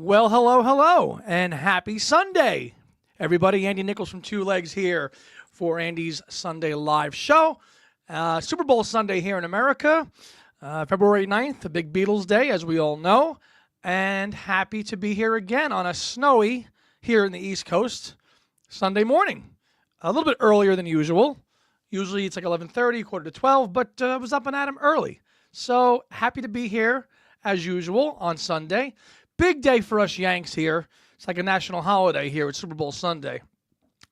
Well, hello, hello, and happy Sunday, everybody. Andy Nichols from Two Legs here for Andy's Sunday Live Show. Super Bowl Sunday here in America, February 9th, a big Beatles day, as we all know, and happy to be here again on a snowy, here in the East Coast, Sunday morning. A little bit earlier than usual. Usually it's like 11:30, quarter to 12, but I was up and at 'em early. So happy to be here, as usual, on Sunday. Big day for us Yanks here. It's like a national holiday here. It's Super Bowl Sunday.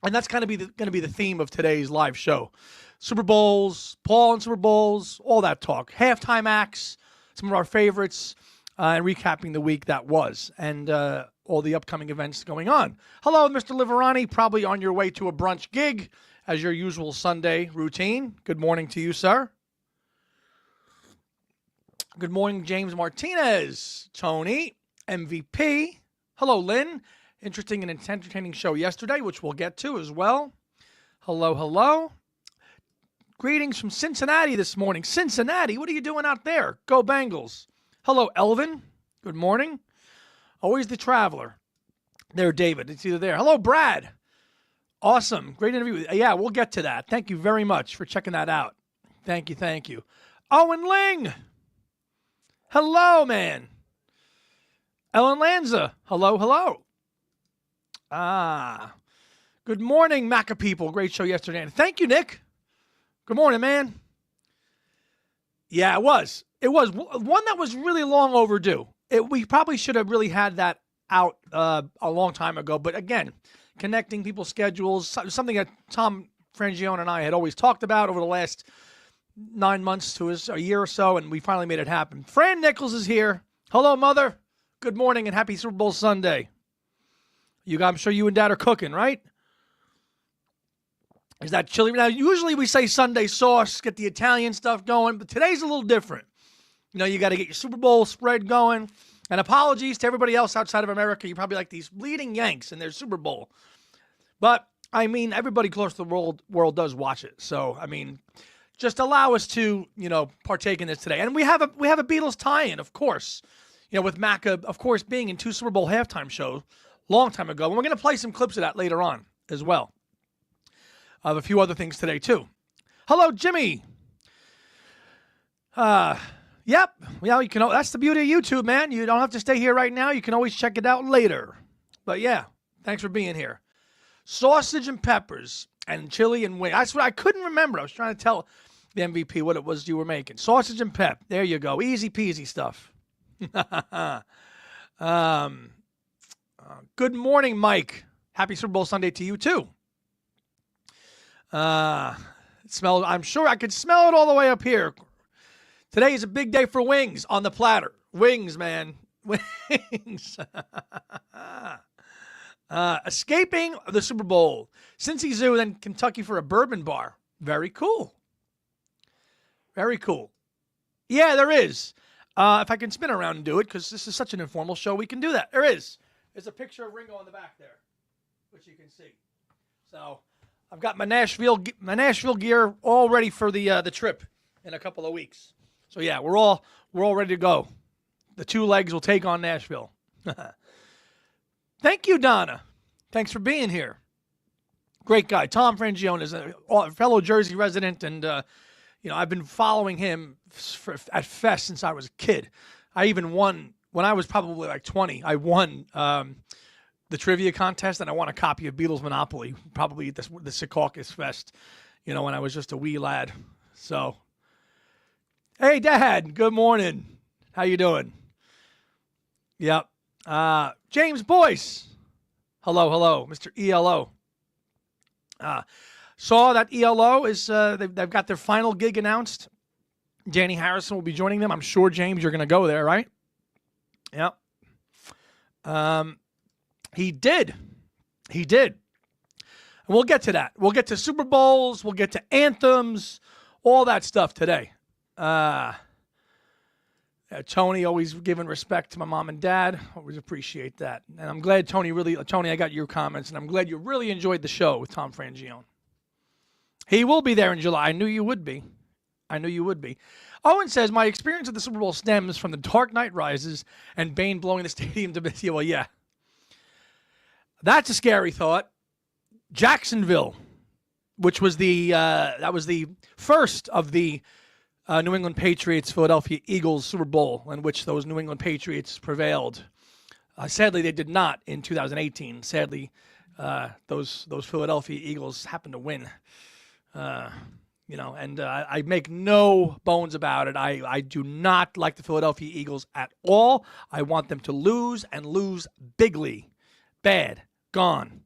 And that's going to be the theme of today's live show. Super Bowls, Paul and Super Bowls, all that talk. Halftime acts, some of our favorites, and recapping the week that was, and all the upcoming events going on. Hello, Mr. Liverani, probably on your way to a brunch gig, as your usual Sunday routine. Good morning to you, sir. Good morning, James Martinez, Tony, MVP. Hello, Lynn. Interesting and entertaining show yesterday, which we'll get to as well. Hello, hello. Greetings from Cincinnati this morning. Cincinnati, what are you doing out there? Go Bengals. Hello, Elvin. Good morning. Always the traveler. There, David. It's either there. Hello, Brad. Awesome. Great interview. Yeah, we'll get to that. Thank you very much for checking that out. Thank you, thank you. Owen Ling. Hello, man. Ellen Lanza. Hello, hello. Good morning, Maca people. Great show yesterday. And thank you, Nick. Good morning, man. Yeah, it was. It was one that was really long overdue. We probably should have really had that out a long time ago. But again, connecting people's schedules, something that Tom Frangione and I had always talked about over the last 9 months to a year or so, and we finally made it happen. Fran Nichols is here. Hello, Mother. Good morning and happy Super Bowl Sunday. I'm sure you and Dad are cooking, right? Is that chili? Now, usually we say Sunday sauce, get the Italian stuff going, but today's a little different. You know, you got to get your Super Bowl spread going. And apologies to everybody else outside of America. You probably like these bleeding Yanks in their Super Bowl. But, I mean, everybody close to the world does watch it. So, I mean, just allow us to, partake in this today. And we have a Beatles tie-in, of course. With Macca, of course, being in 2 Super Bowl halftime shows long time ago. And we're going to play some clips of that later on as well. I have a few other things today, too. Hello, Jimmy. Yep. Well, that's the beauty of YouTube, man. You don't have to stay here right now. You can always check it out later. But, yeah, thanks for being here. Sausage and peppers and chili and wings. That's what I couldn't remember. I was trying to tell the MVP what it was you were making. Sausage and pep. There you go. Easy peasy stuff. Good morning, Mike. Happy Super Bowl Sunday to you, too. I'm sure I could smell it all the way up here. Today is a big day for wings on the platter. Wings, man. Wings. Escaping the Super Bowl. Cincy Zoo, then Kentucky for a bourbon bar. Very cool. Very cool. Yeah, there is. If I can spin around and do it, because this is such an informal show, we can do that. There is. There's a picture of Ringo in the back there, which you can see. So I've got my Nashville gear all ready for the trip in a couple of weeks. So yeah, we're all ready to go. The 2 legs will take on Nashville. Thank you, Donna. Thanks for being here. Great guy. Tom Frangione is a fellow Jersey resident, and I've been following him at Fest since I was a kid. I even won, when I was probably like 20, I won the trivia contest, and I won a copy of Beatles Monopoly, probably at the Secaucus Fest, when I was just a wee lad. So, hey, Dad, good morning. How you doing? Yep. James Boyce. Hello, Mr. ELO. Saw that ELO is they've got their final gig announced. Danny Harrison will be joining them. I'm sure, James, you're going to go there, right? Yep. He did. And we'll get to that. We'll get to Super Bowls. We'll get to anthems. All that stuff today. Tony, always giving respect to my mom and dad. Always appreciate that. And I'm glad, Tony, I got your comments, and I'm glad you really enjoyed the show with Tom Frangione. He will be there in July. I knew you would be. I knew you would be. Owen says, my experience at the Super Bowl stems from the Dark Knight Rises and Bane blowing the stadium to bits. Well, yeah. That's a scary thought. Jacksonville, which was that was the first of the New England Patriots, Philadelphia Eagles Super Bowl in which those New England Patriots prevailed. Sadly, they did not in 2018. Sadly, those Philadelphia Eagles happened to win. And I make no bones about it. I do not like the Philadelphia Eagles at all. I want them to lose and lose bigly. Bad. Gone.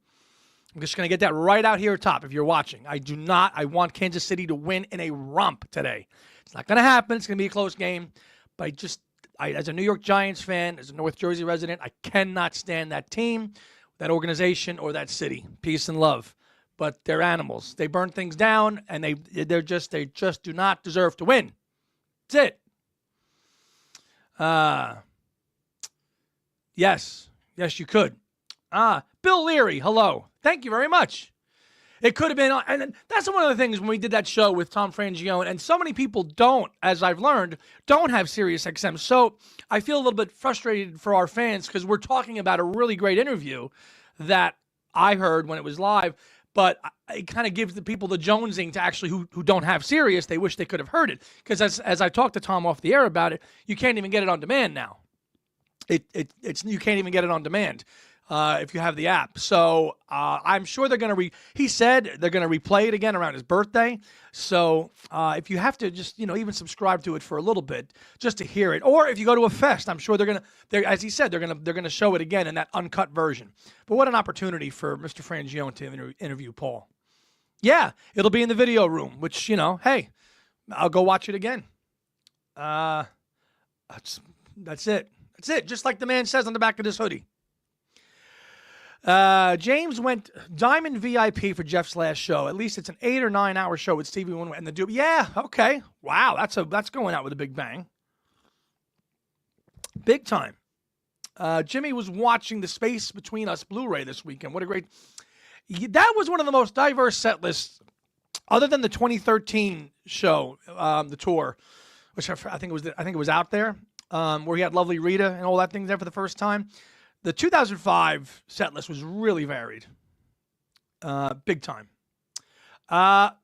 I'm just going to get that right out here top if you're watching. I want Kansas City to win in a romp today. It's not going to happen. It's going to be a close game. But as a New York Giants fan, as a North Jersey resident, I cannot stand that team, that organization, or that city. Peace and love. But they're animals. They burn things down, and they just do not deserve to win. That's it. Yes, you could. Bill Leary, hello. Thank you very much. It could have been, and that's one of the things when we did that show with Tom Frangione, and so many people don't, as I've learned, don't have Sirius XM. So I feel a little bit frustrated for our fans because we're talking about a really great interview that I heard when it was live, but it kind of gives the people the jonesing to actually who don't have Sirius. They wish they could have heard it because as I talked to Tom off the air about it, you can't even get it on demand now. You can't even get it on demand. If you have the app. So I'm sure they're going to he said they're going to replay it again around his birthday. So if you have to just, even subscribe to it for a little bit just to hear it. Or if you go to a fest, I'm sure as he said, they're going to show it again in that uncut version. But what an opportunity for Mr. Frangione to interview Paul. Yeah, it'll be in the video room, which, hey, I'll go watch it again. That's it. That's it. Just like the man says on the back of this hoodie. James went Diamond VIP for Jeff's last show. At least it's an 8 or 9 hour show with Stevie Wonder and the Dude. Yeah, okay. Wow, that's going out with a big bang. Big time. Jimmy was watching the Space Between Us Blu-ray this weekend. What a great... That was one of the most diverse set lists, other than the 2013 show, the tour, which I think it was out there, where he had Lovely Rita and all that thing there for the first time. The 2005 set list was really varied. Big time.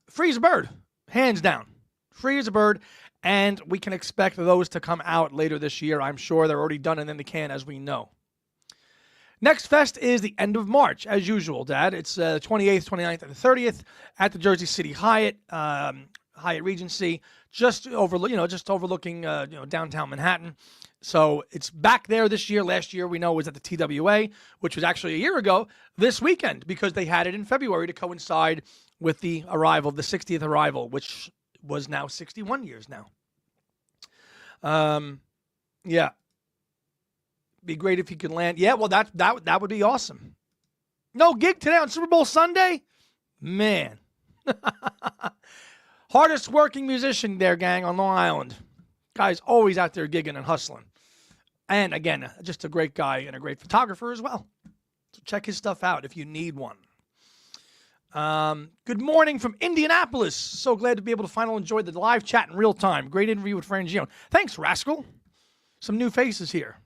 Free as a bird. Hands down. Free as a bird. And we can expect those to come out later this year. I'm sure they're already done and in the can, as we know. Next fest is the end of March, as usual, Dad. It's the 28th, 29th, and the 30th at the Jersey City Hyatt, Hyatt Regency, just overlooking downtown Manhattan. So it's back there this year. Last year, we know, was at the TWA, which was actually a year ago this weekend because they had it in February to coincide with the arrival, the 60th arrival, which was now 61 years now. Yeah. Be great if he could land. Yeah, well, that would be awesome. No gig today on Super Bowl Sunday? Man. Hardest working musician there, gang, on Long Island. Guy's always out there gigging and hustling. And again, just a great guy and a great photographer as well. So check his stuff out if you need one. Good morning from Indianapolis. So glad to be able to finally enjoy the live chat in real time. Great interview with Frangione. Thanks, Rascal. Some new faces here.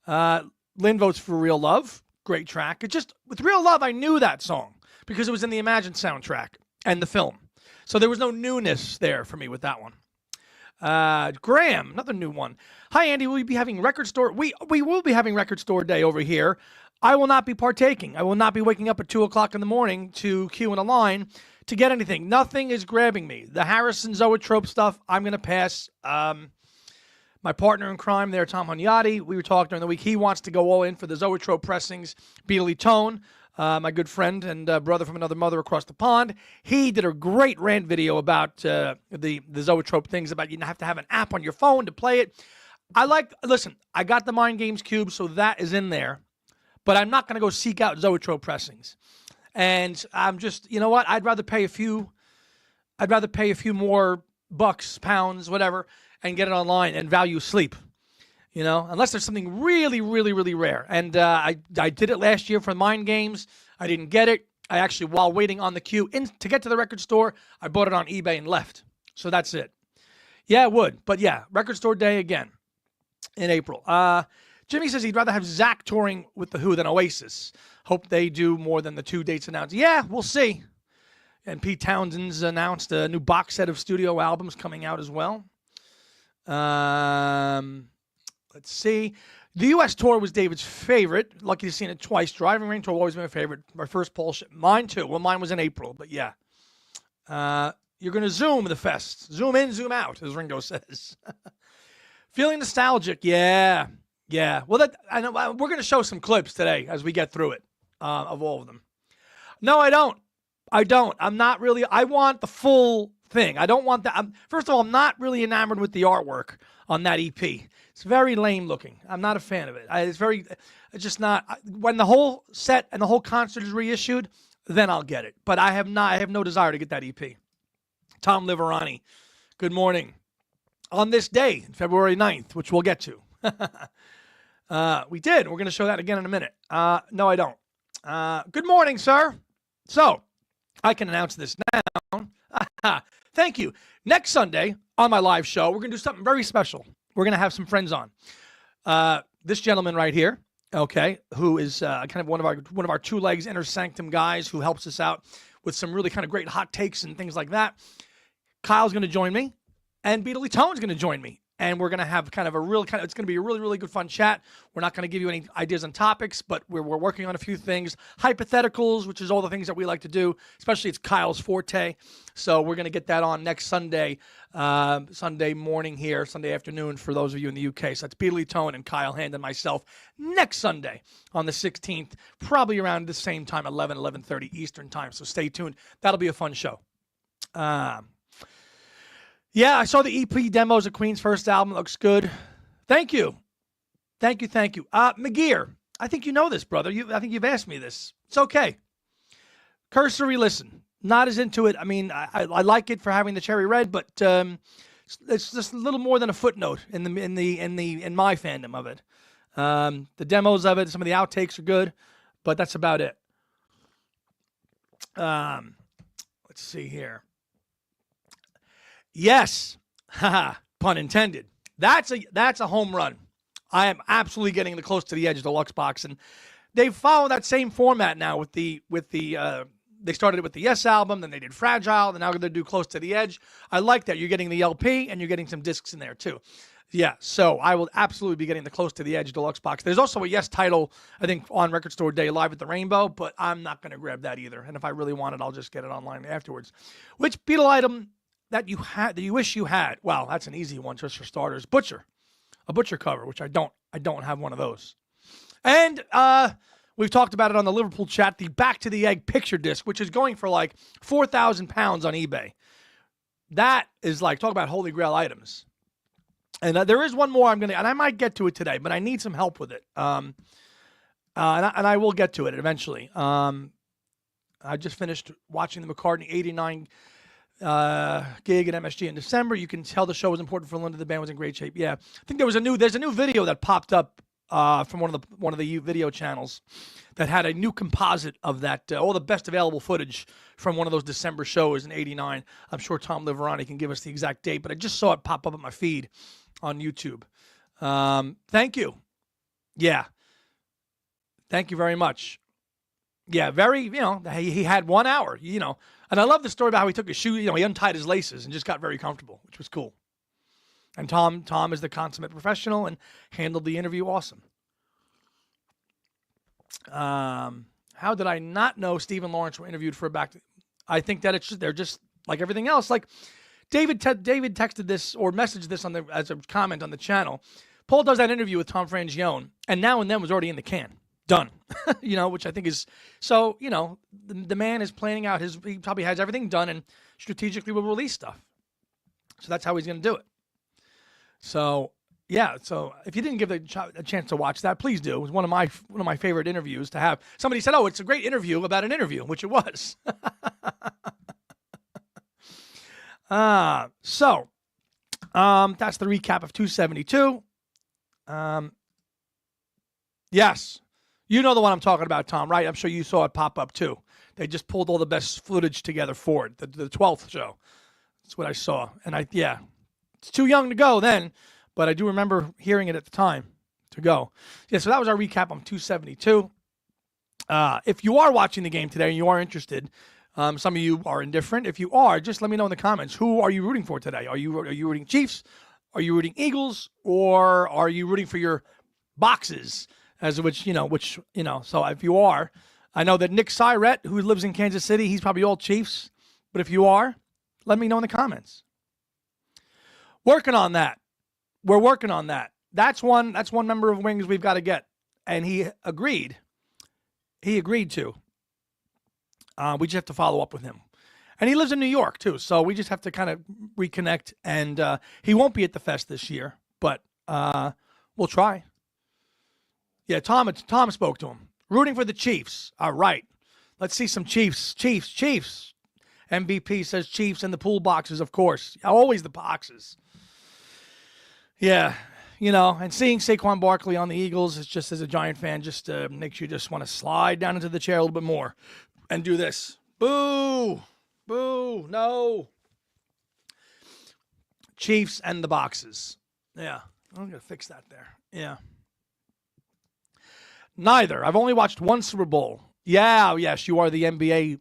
Lynn votes for Real Love. Great track. With Real Love, I knew that song because it was in the Imagine soundtrack and the film. So there was no newness there for me with that one. Graham, another new one. Hi, Andy. Will we be having record store? We will be having record store day over here. I will not be partaking. I will not be waking up at 2 o'clock in the morning to queue in a line to get anything. Nothing is grabbing me. The Harrison Zoetrope stuff, I'm going to pass. My partner in crime there, Tom Hunyadi, we were talking during the week. He wants to go all in for the Zoetrope pressings. Beatley Tone, my good friend and brother from another mother across the pond, he did a great rant video about the Zoetrope things, about you have to have an app on your phone to play it. Listen, I got the Mind Games Cube, so that is in there, but I'm not going to go seek out Zoetrope pressings. And I'm just, you know what? I'd rather pay a few more bucks, pounds, whatever, and get it online and value sleep, unless there's something really, really, really rare. And I did it last year for Mind Games. I didn't get it. I actually, while waiting on the queue to get to the record store, I bought it on eBay and left. So that's it. Yeah, it would. But yeah, Record Store Day again in April. Jimmy says he'd rather have Zach touring with The Who than Oasis. Hope they do more than the 2 dates announced. Yeah, we'll see. And Pete Townshend's announced a new box set of studio albums coming out as well. Let's see. The U.S. tour was David's favorite. Lucky to see it twice. Driving Rain tour always been my favorite. My first poll ship. Mine too. Well, mine was in April, but yeah. You're going to Zoom the fest. Zoom in, zoom out, as Ringo says. Feeling nostalgic. Yeah. Yeah. Well, I know we're going to show some clips today as we get through it of all of them. No, I don't. I'm not really. I want the full thing. I don't want that. First of all, I'm not really enamored with the artwork on that EP. It's very lame looking. I'm not a fan of it. It's just not. When the whole set and the whole concert is reissued, then I'll get it. But I have no desire to get that EP. Tom Liverani, good morning. On this day, February 9th, which we'll get to. We did. We're going to show that again in a minute. No, I don't. Good morning, sir. So, I can announce this now. Thank you. Next Sunday on my live show, we're going to do something very special. We're going to have some friends on. This gentleman right here, okay, who is kind of one of our 2 legs inner sanctum guys who helps us out with some really kind of great hot takes and things like that. Kyle's going to join me, and Beatley Tone's going to join me. And we're going to have it's going to be a really, really good fun chat. We're not going to give you any ideas on topics, but we're working on a few things. Hypotheticals, which is all the things that we like to do, especially it's Kyle's forte. So we're going to get that on next Sunday, Sunday morning here, Sunday afternoon for those of you in the UK. So that's Beatley Tone and Kyle Hand and myself next Sunday on the 16th, probably around the same time, 11:30 Eastern time. So stay tuned. That'll be a fun show. Yeah, I saw the EP demos of Queen's first album. It looks good. Thank you. McGear, I think you know this, brother. I think you've asked me this. It's okay. Cursory listen. Not as into it. I mean, I like it for having the cherry red, but it's just a little more than a footnote in my fandom of it. The demos of it, some of the outtakes are good, but that's about it. Let's see here. Yes, pun intended. That's a home run. I am absolutely getting the Close to the Edge deluxe box, and they follow that same format now with the. They started it with the Yes album, then they did Fragile, then now they're going to do Close to the Edge. I like that. You're getting the LP and you're getting some discs in there too. Yeah, so I will absolutely be getting the Close to the Edge deluxe box. There's also a Yes title, I think, on Record Store Day Live at the Rainbow, but I'm not going to grab that either. And if I really want it, I'll just get it online afterwards. Which Beatle item that you wish you had? Well, that's an easy one just for starters. A Butcher cover, which I don't have one of those. And we've talked about it on the Liverpool chat, the Back to the Egg picture disc, which is going for like 4,000 pounds on eBay. That is like, talk about holy grail items. And there is one more and I might get to it today, but I need some help with it. And I will get to it eventually. I just finished watching the McCartney 89 gig at MSG in December. You can tell the show was important for Linda. The band was in great shape. Yeah, I think there's a new video that popped up from one of the video channels that had a new composite of that, all the best available footage from one of those December shows in '89. I'm sure Tom Liverani can give us the exact date, but I just saw it pop up on my feed on YouTube. Thank you. Yeah, thank you very much. Yeah, very. He had 1 hour. And I love the story about how he took his shoe, he untied his laces and just got very comfortable, which was cool. And Tom is the consummate professional and handled the interview awesome. How did I not know Steve and Lawrence were interviewed for I think that they're just like everything else. Like David texted this or messaged this as a comment on the channel. Paul does that interview with Tom Frangione, and Now and Then was already in the can. Done. Which I think is so, the man is planning out he probably has everything done and strategically will release stuff. So that's how he's going to do it. So, yeah. So if you didn't give a chance to watch that, please do. It was one of my favorite interviews to have. Somebody said, "Oh, it's a great interview about an interview," which it was. So that's the recap of 272. Yes. You know the one I'm talking about, Tom, right? I'm sure you saw it pop up, too. They just pulled all the best footage together for it, the 12th show. That's what I saw. And yeah, It's too young to go then, but I do remember hearing it at the time to go. Yeah, so that was our recap on 272. If you are watching the game today and you are interested, some of you are indifferent. If you are, just let me know in the comments. Who are you rooting for today? Are you rooting Chiefs? Are you rooting Eagles? Or are you rooting for your boxes? So if you are, I know that Nick Syrett, who lives in Kansas City, he's probably all Chiefs. But if you are, let me know in the comments. Working on that. We're working on that. That's one member of Wings we've got to get. And he agreed. He agreed to. We just have to follow up with him. And he lives in New York, too. So we just have to kind of reconnect. And he won't be at the fest this year. But we'll try. Yeah, Tom spoke to him. Rooting for the Chiefs. All right. Let's see some Chiefs. Chiefs. MVP says Chiefs and the pool boxes, of course. Always the boxes. Yeah, and seeing Saquon Barkley on the Eagles is just, as a Giant fan, just makes you just want to slide down into the chair a little bit more and do this. Boo! Boo! No! Chiefs and the boxes. Yeah, I'm going to fix that there. Yeah. Neither. I've only watched one Super Bowl. Yeah, yes, you are the NBA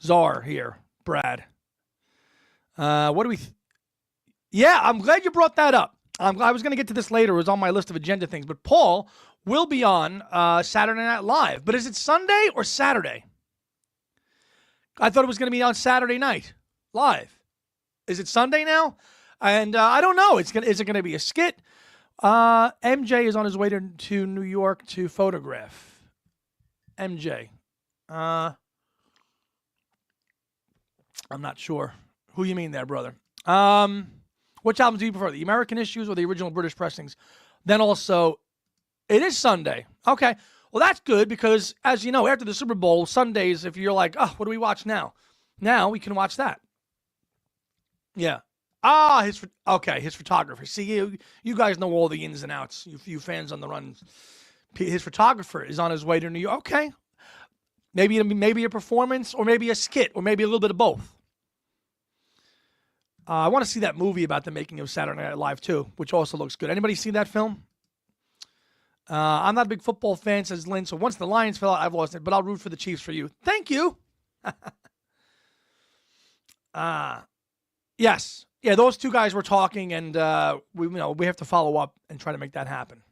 czar here, Brad. What do we... Yeah, I'm glad you brought that up. I was going to get to this later. It was on my list of agenda things. But Paul will be on Saturday Night Live. But is it Sunday or Saturday? I thought it was going to be on Saturday night live. Is it Sunday now? And I don't know. Is it going to be a skit? MJ is on his way to New York to photograph. MJ. I'm not sure who you mean there, brother. Which albums do you prefer, the American issues or the original British pressings? Then also, it is Sunday. Okay. Well, that's good because, as you know, after the Super Bowl, Sundays, if you're like, oh, what do we watch now? Now we can watch that. Yeah. His photographer. See, you guys know all the ins and outs, you fans on the run. His photographer is on his way to New York. Okay. Maybe a performance or maybe a skit or maybe a little bit of both. I want to see that movie about the making of Saturday Night Live, too, which also looks good. Anybody see that film? I'm not a big football fan, says Lynn, so once the Lions fell out, I've lost it, but I'll root for the Chiefs for you. Thank you. Yes. Yeah, those two guys were talking, and we have to follow up and try to make that happen.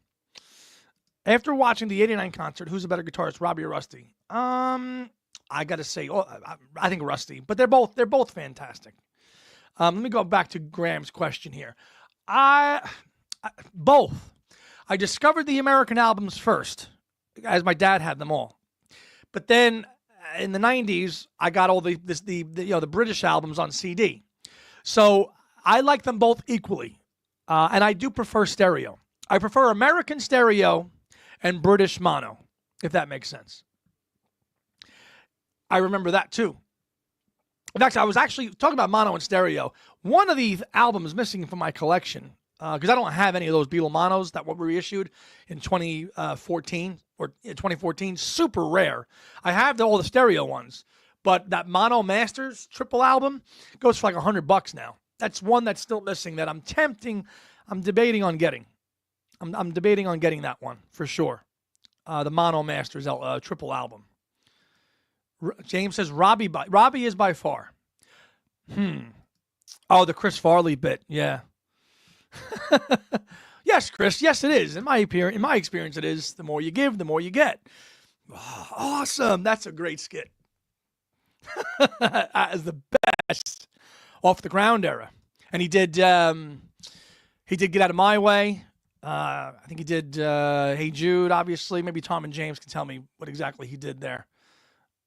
After watching the 89 concert, who's a better guitarist, Robbie or Rusty? I got to say, I think Rusty, but they're both fantastic. Let me go back to Graham's question here. Both. I discovered the American albums first, as my dad had them all. But then in the 90s, I got all the British albums on CD. So I like them both equally. And I do prefer stereo. I prefer American stereo and British mono, if that makes sense. I remember that too. In fact, I was actually talking about mono and stereo. One of the albums missing from my collection, because I don't have any of those Beatle monos that were reissued in 2014 or 2014. Super rare. I have all the stereo ones, but that Mono Masters triple album goes for like $100 now. That's one that's still missing that I'm debating on getting. I'm debating on getting that one for sure. The Mono Masters triple album. James says Robbie is by far. Oh, the Chris Farley bit. Yeah. Yes, Chris. Yes, it is. In my experience, it is. The more you give, the more you get. Oh, awesome. That's a great skit. That is the best. Off the Ground era. And he did Get Out of My Way. I think he did Hey Jude, obviously. Maybe Tom and James can tell me what exactly he did there.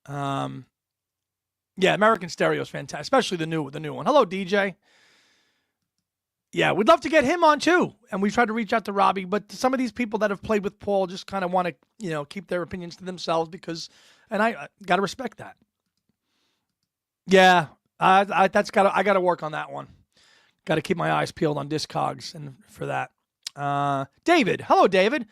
Yeah, American Stereo is fantastic, especially the new one. Hello, DJ. Yeah, we'd love to get him on too. And we tried to reach out to Robbie, but some of these people that have played with Paul just kind of want to, keep their opinions to themselves and I got to respect that. Yeah, I got to work on that one. Got to keep my eyes peeled on Discogs and for that. David, hello, David.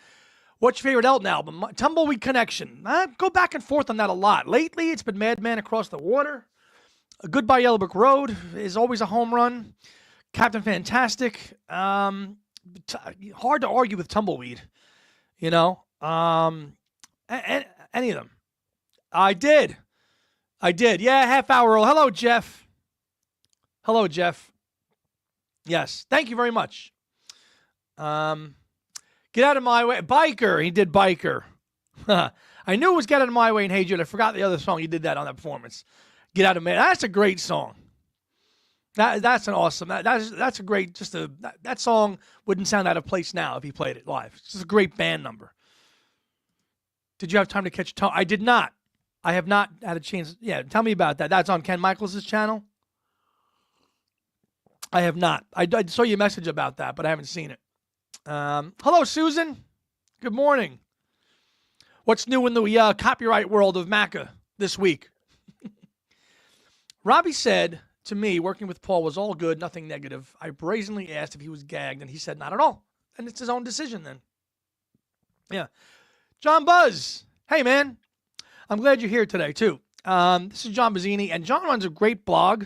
What's your favorite Elton album? Tumbleweed Connection. I go back and forth on that a lot. Lately, it's been Madman Across the Water. Goodbye Yellow Brick Road is always a home run. Captain Fantastic. Hard to argue with Tumbleweed. You know, any of them. I did. Yeah, half hour old. Hello, Jeff. Yes, thank you very much. Get out of my way. Biker. He did Biker. I knew it was Get Out of My Way and Hey Jude. I forgot the other song. He did that on that performance. Get Out of My. That's a great song. That's an awesome. That's a great. That song wouldn't sound out of place now if he played it live. It's just a great band number. Did you have time to catch Tone? I did not. I have not had a chance. Yeah, tell me about that. That's on Ken Michaels' channel. I have not. I saw your message about that, but I haven't seen it. Hello, Susan. Good morning. What's new in the copyright world of Macca this week? Robbie said to me, working with Paul was all good, nothing negative. I brazenly asked if he was gagged, and he said not at all. And it's his own decision then. Yeah. John Buzz. Hey, man. I'm glad you're here today, too. This is John Bazzini, and John runs a great blog.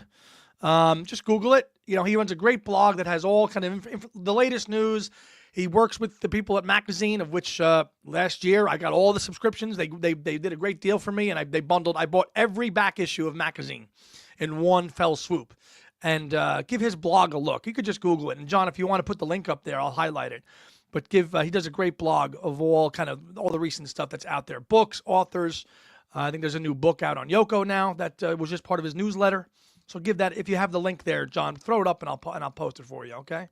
Just Google it. You know, he runs a great blog that has all kind of the latest news. He works with the people at Magazine, of which last year I got all the subscriptions. They did a great deal for me, and I bought every back issue of Magazine in one fell swoop. And give his blog a look. You could just Google it. And John, if you want to put the link up there, I'll highlight it. But he does a great blog of all the recent stuff that's out there. Books, authors. I think there's a new book out on Yoko now that was just part of his newsletter. So give that, if you have the link there, John, throw it up and I'll post it for you, okay?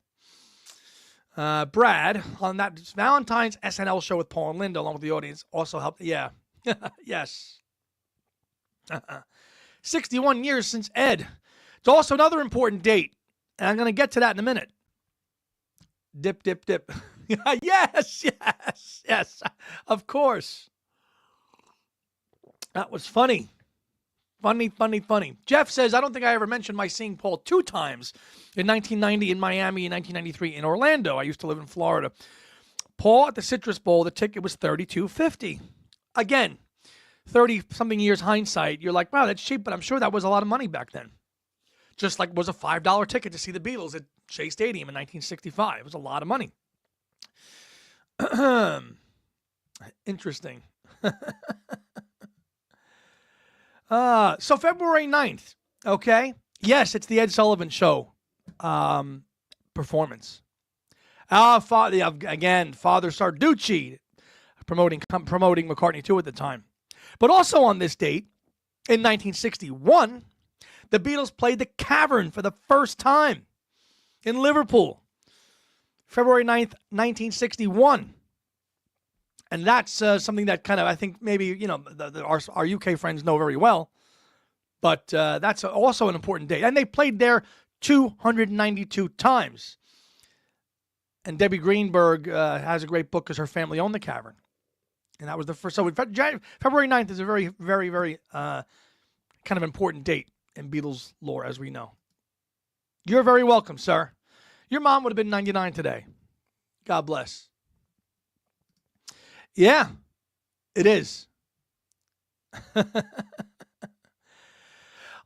Brad, on that Valentine's SNL show with Paul and Linda, along with the audience, also helped. Yeah. Yes. 61 years since Ed. It's also another important date, and I'm going to get to that in a minute. Dip, dip, dip. Yes. Of course. That was funny. Funny. Jeff says, I don't think I ever mentioned my seeing Paul 2 times. In 1990 in Miami, in 1993 in Orlando. I used to live in Florida. Paul at the Citrus Bowl, the ticket was $32.50. Again, 30-something years hindsight, you're like, wow, that's cheap, but I'm sure that was a lot of money back then. Just like it was a $5 ticket to see the Beatles at Shea Stadium in 1965. It was a lot of money. Interesting. So February 9th, okay? Yes, it's the Ed Sullivan Show performance. Father Sarducci promoting McCartney 2 at the time. But also on this date, in 1961, the Beatles played the Cavern for the first time in Liverpool. February 9th, 1961. And that's something that kind of, I think maybe, our UK friends know very well. But that's also an important date. And they played there 292 times. And Debbie Greenberg has a great book because her family owned the Cavern. And that was the first. So February 9th is a very, very, very kind of important date in Beatles lore, as we know. You're very welcome, sir. Your mom would have been 99 today. God bless. Yeah, it is.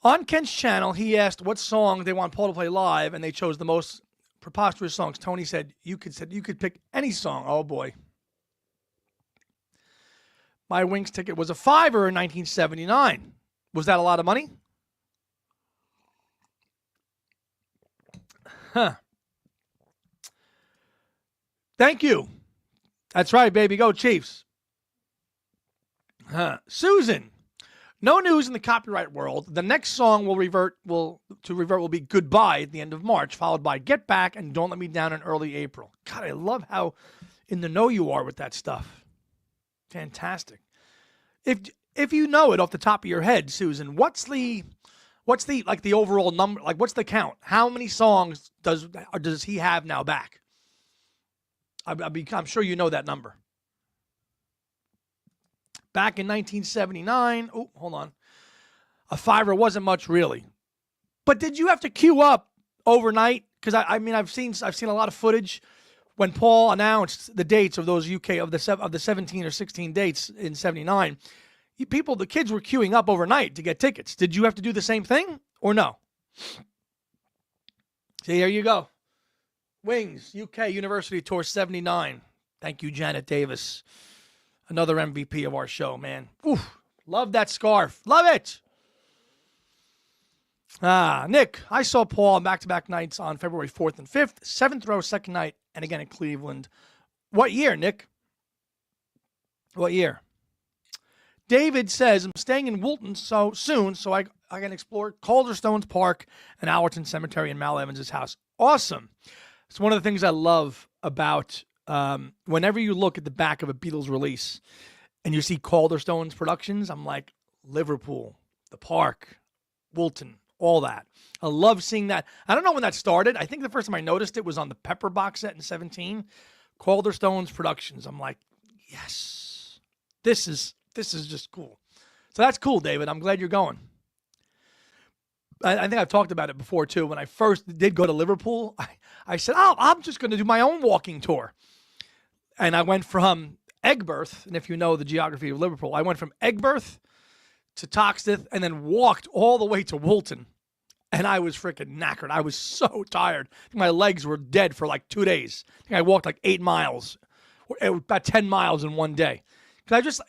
On Ken's channel, he asked what song they want Paul to play live, and they chose the most preposterous songs. Tony said you could pick any song. Oh boy. My Wings ticket was a $5 in 1979. Was that a lot of money? Huh. Thank you. That's right, baby. Go Chiefs. Susan. No news in the copyright world. The next song will be Goodbye at the end of March, followed by Get Back and Don't Let Me Down in early April. God, I love how in the know you are with that stuff. Fantastic. If you know it off the top of your head, Susan, what's the overall number? Like, what's the count? How many songs does he have now back? I'm sure you know that number. Back in 1979, oh, hold on. A $5 wasn't much really. But did you have to queue up overnight? Because I've seen a lot of footage when Paul announced the dates of those UK of the 17 or 16 dates in 79. The kids were queuing up overnight to get tickets. Did you have to do the same thing or no? See, here you go. Wings, UK University Tour 79. Thank you, Janet Davis. Another MVP of our show, man. Oof, love that scarf. Love it. Nick, I saw Paul on back-to-back nights on February 4th and 5th, 7th row, second night, and again in Cleveland. What year, Nick? What year? David says, I'm staying in Wilton so soon, so I can explore Calderstones Park and Allerton Cemetery and Mal Evans' house. Awesome. It's one of the things I love about whenever you look at the back of a Beatles release and you see Calderstones Productions, I'm like, Liverpool, the park, Wilton, all that. I love seeing that. I don't know when that started. I think the first time I noticed it was on the Pepper box set in 17. Calderstones Productions. I'm like, yes, this is just cool. So that's cool, David. I'm glad you're going. I think I've talked about it before, too. When I first did go to Liverpool, I said, I'm just going to do my own walking tour. And I went from Egberth, and if you know the geography of Liverpool, I went from Egberth to Toxteth and then walked all the way to Woolton. And I was freaking knackered. I was so tired. I think my legs were dead for like 2 days. I think I walked like 8 miles, about 10 miles in one day. Because I just,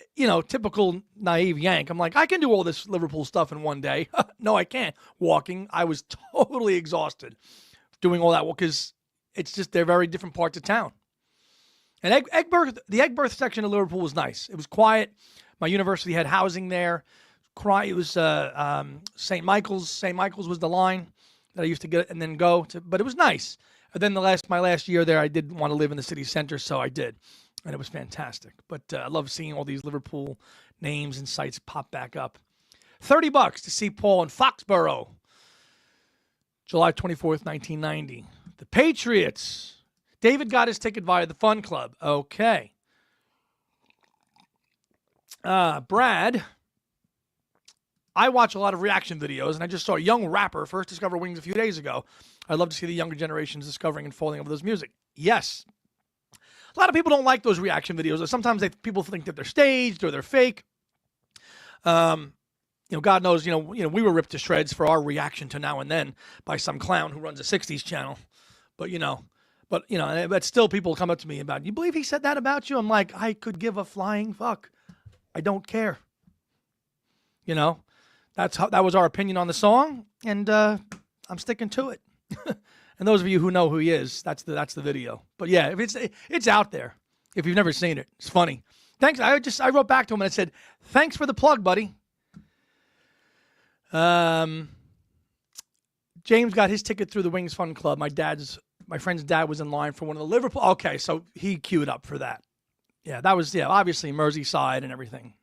typical naive Yank. I'm like, I can do all this Liverpool stuff in one day. No, I can't. Walking, I was totally exhausted doing all that because it's just, they're very different parts of town. And the Egberth section of Liverpool was nice. It was quiet. My university had housing there. It was St. Michael's. St. Michael's was the line that I used to get and then go to, but it was nice. And then my last year there, I did want to live in the city center, so I did, and it was fantastic. But I love seeing all these Liverpool names and sites pop back up. $30 to see Paul in Foxborough, July 24th, 1990. The Patriots. David got his ticket via the Fun Club. Okay. Brad. I watch a lot of reaction videos, and I just saw a young rapper first discover Wings a few days ago. I'd love to see the younger generations discovering and falling over those music. Yes. A lot of people don't like those reaction videos. Sometimes people think that they're staged or they're fake. God knows, we were ripped to shreds for our reaction to Now and Then by some clown who runs a 60s channel. But still people come up to me about, you believe he said that about you? I'm like, I could give a flying fuck. I don't care. That was our opinion on the song, and I'm sticking to it. And those of you who know who he is, that's the video. But yeah, if it's out there. If you've never seen it, it's funny. Thanks. I wrote back to him and I said, "Thanks for the plug, buddy." James got his ticket through the Wings Fun Club. My friend's dad was in line for one of the Liverpool. Okay, so he queued up for that. Yeah, that was obviously Merseyside and everything.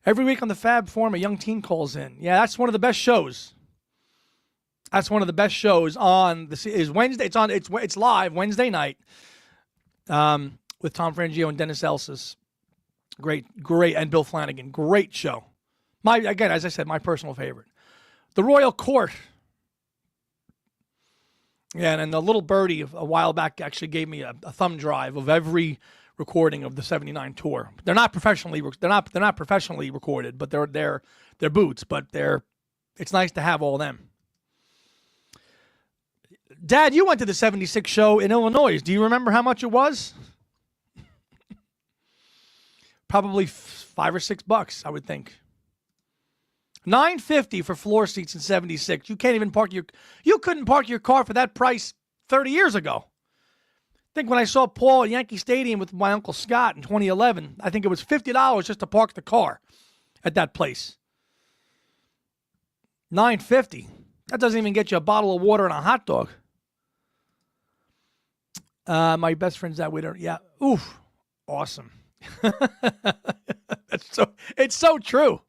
Every week on the Fab Forum, a young teen calls in. Yeah, that's one of the best shows. That's one of the best shows on is Wednesday. It's live Wednesday night with Tom Frangio and Dennis Elsis. Great, and Bill Flanagan. Great show. Again, as I said, my personal favorite. The Royal Court. Yeah, and the little birdie a while back actually gave me a thumb drive of every recording of the '79 tour. They're not professionally recorded, but they're boots. But it's nice to have all them. Dad, you went to the '76 show in Illinois. Do you remember how much it was? Probably $5 or $6, I would think. $9.50 for floor seats in '76. You couldn't park your car for that price 30 years ago. I think when I saw Paul at Yankee Stadium with my Uncle Scott in 2011, I think it was $50 just to park the car at that place. $9.50. That doesn't even get you a bottle of water and a hot dog. My best friend's that waiter. Yeah. Oof. Awesome. It's so true.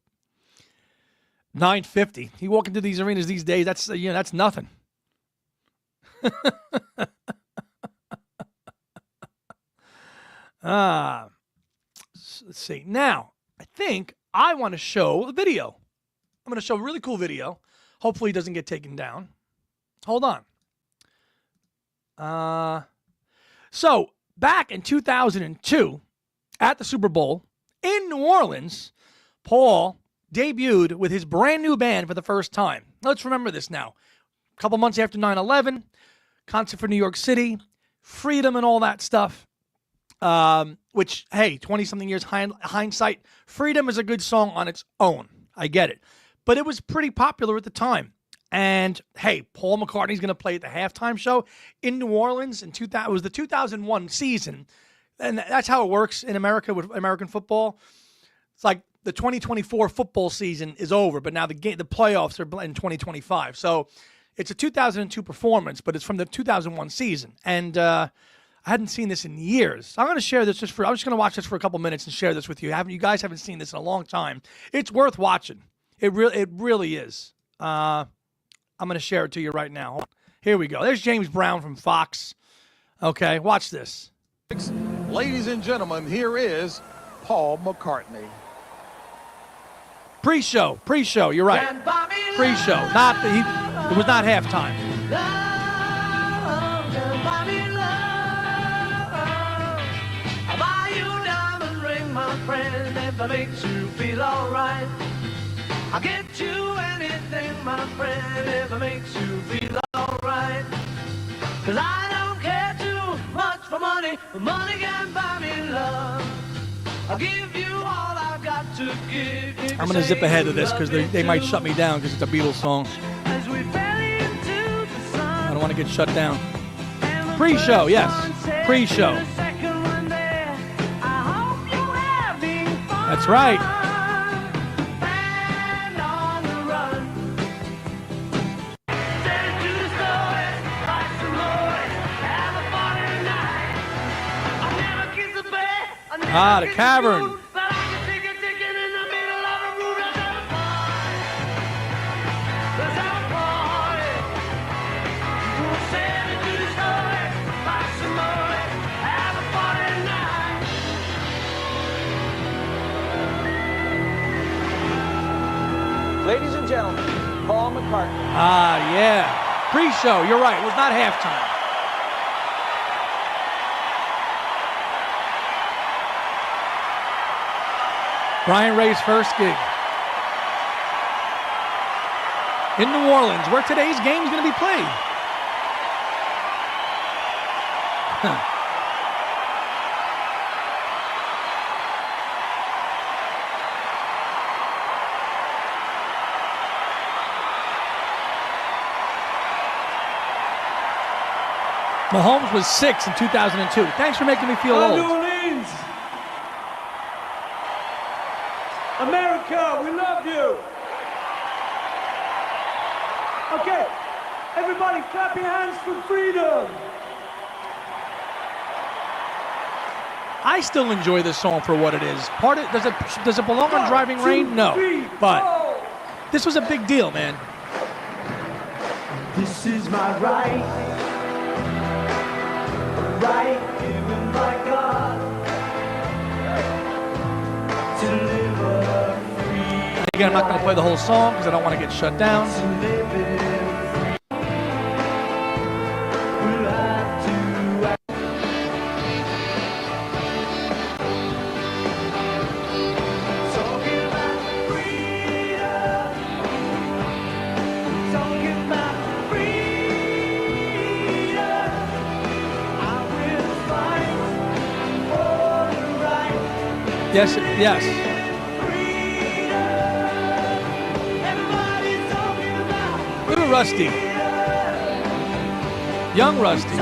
$9.50. You walk into these arenas these days, that's nothing. Let's see. Now, I think I want to show a video. I'm going to show a really cool video. Hopefully it doesn't get taken down. Hold on. So, back in 2002, at the Super Bowl in New Orleans, Paul debuted with his brand new band for the first time. Let's remember this now. a couple months after 9/11, concert for New York City, freedom and all that stuff. Which, hey, 20-something years hindsight, freedom is a good song on its own. I get it. But it was pretty popular at the time. And, hey, Paul McCartney's going to play at the halftime show in New Orleans. It was the 2001 season. And that's how it works in America with American football. It's like the 2024 football season is over, but now the playoffs are in 2025. So it's a 2002 performance, but it's from the 2001 season. And I hadn't seen this in years. So I'm going to share this I'm just going to watch this for a couple minutes and share this with you. You guys haven't seen this in a long time. It's worth watching. It really is. I'm going to share it to you right now. Here we go. There's James Brown from Fox. Okay, watch this. Ladies and gentlemen, here is Paul McCartney. Pre-show, you're right. Pre-show, it was not halftime. That makes you feel alright. I'll get you anything, my friend, if it makes you feel alright. 'Cause I don't care too much for money, but money can buy me love. I'll give you all I've got to give. I'm going to zip ahead of this because they might shut me down because it's a Beatles song. I don't want to get shut down. Pre-show, yes. Pre-show. That's right. The Cavern. Ladies and gentlemen, Paul McCartney. Yeah. Pre-show, you're right. It was not halftime. Brian Ray's first gig. In New Orleans, where today's game is going to be played. Mahomes was 6 in 2002. Thanks for making me feel old. New Orleans. America, we love you. Okay, everybody clap your hands for freedom. I still enjoy this song for what it is. Does it belong on Driving Rain? No. But this was a big deal, man. This is my right given by God to live a free. Again, I'm not going to play the whole song because I don't want to get shut down. Yes, yes. Look at Rusty. Young Rusty.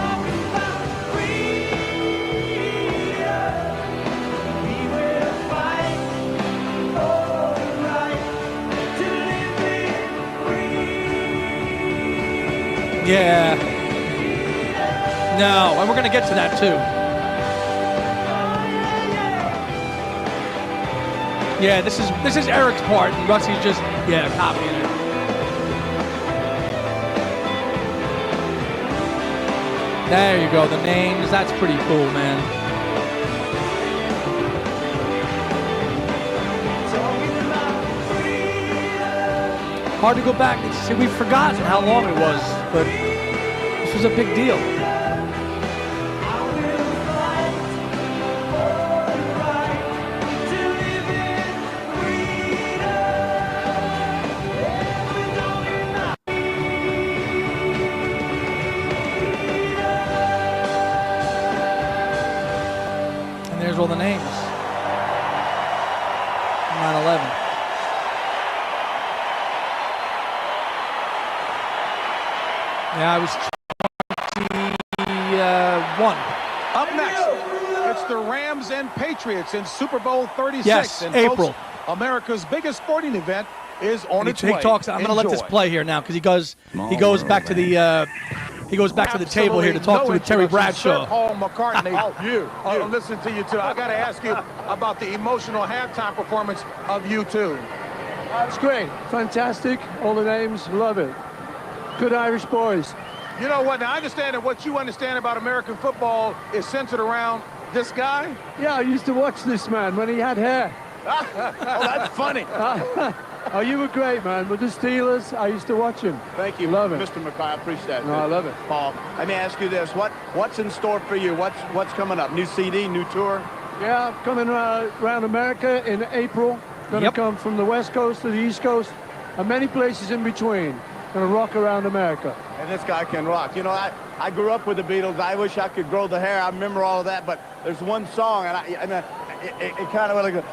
Yeah. No, and we're going to get to that too. Yeah, this is Eric's part, and Rusty's just, copying it. There you go, the names, that's pretty cool, man. Hard to go back and see, we've forgotten how long it was, but this was a big deal. all the names. 9/11. Yeah, I was 21. Up next, it's the Rams and Patriots in Super Bowl 36. Yes, and April. Folks, America's biggest sporting event is on its He way. talks. I'm going to let this Enjoy. play here now because he goes back to the table here to talk to Terry Bradshaw. Sir Paul McCartney. I'll listen to you too. I got to ask you about the emotional halftime performance of U2. It's great, fantastic. All the names, love it. Good Irish boys. You know what? Now I understand that what you understand about American football is centered around this guy. Yeah, I used to watch this man when he had hair. Oh, that's funny. Oh, you were great, man. With the Steelers, I used to watch him. Thank you, Love it. Mr. McCartney. I appreciate that. No, I love it. Paul, let me ask you this. What's in store for you? What's coming up? New CD, new tour? Yeah, I'm coming around America in April. Gonna come from the West Coast to the East Coast and many places in between. Gonna rock around America. And this guy can rock. You know, I grew up with the Beatles. I wish I could grow the hair. I remember all of that, but there's one song, and it kind of like,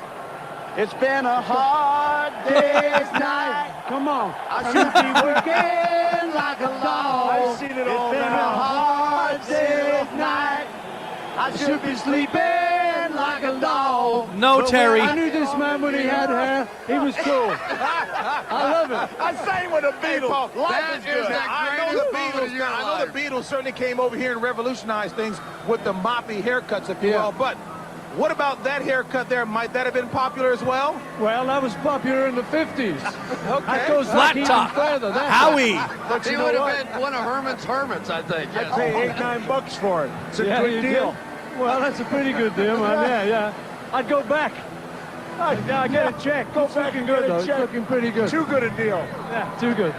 it's been a hard day's night. Come on. I should be working like a dog. I've seen it all It's been now. a hard day's night. I should be sleeping like a dog. No, Terry. I knew this man when he had hair. He was cool. I love it. I sang with the Beatles. Life is good. I know the Beatles certainly came over here and revolutionized things with the moppy haircuts, if you will. But what about that haircut there? Might that have been popular as well? Well, that was popular in the 50s. That goes Flat back even top. further. That's Howie. But He you know would what? have been one of Herman's hermits, I think. I'd Yes. pay $8-9 for it. It's a good you deal. did? Well, that's a pretty good deal, man. Yeah. I'd go back. I get a check. Go back and good, though. It's looking pretty good. Too good a deal. Yeah, too good.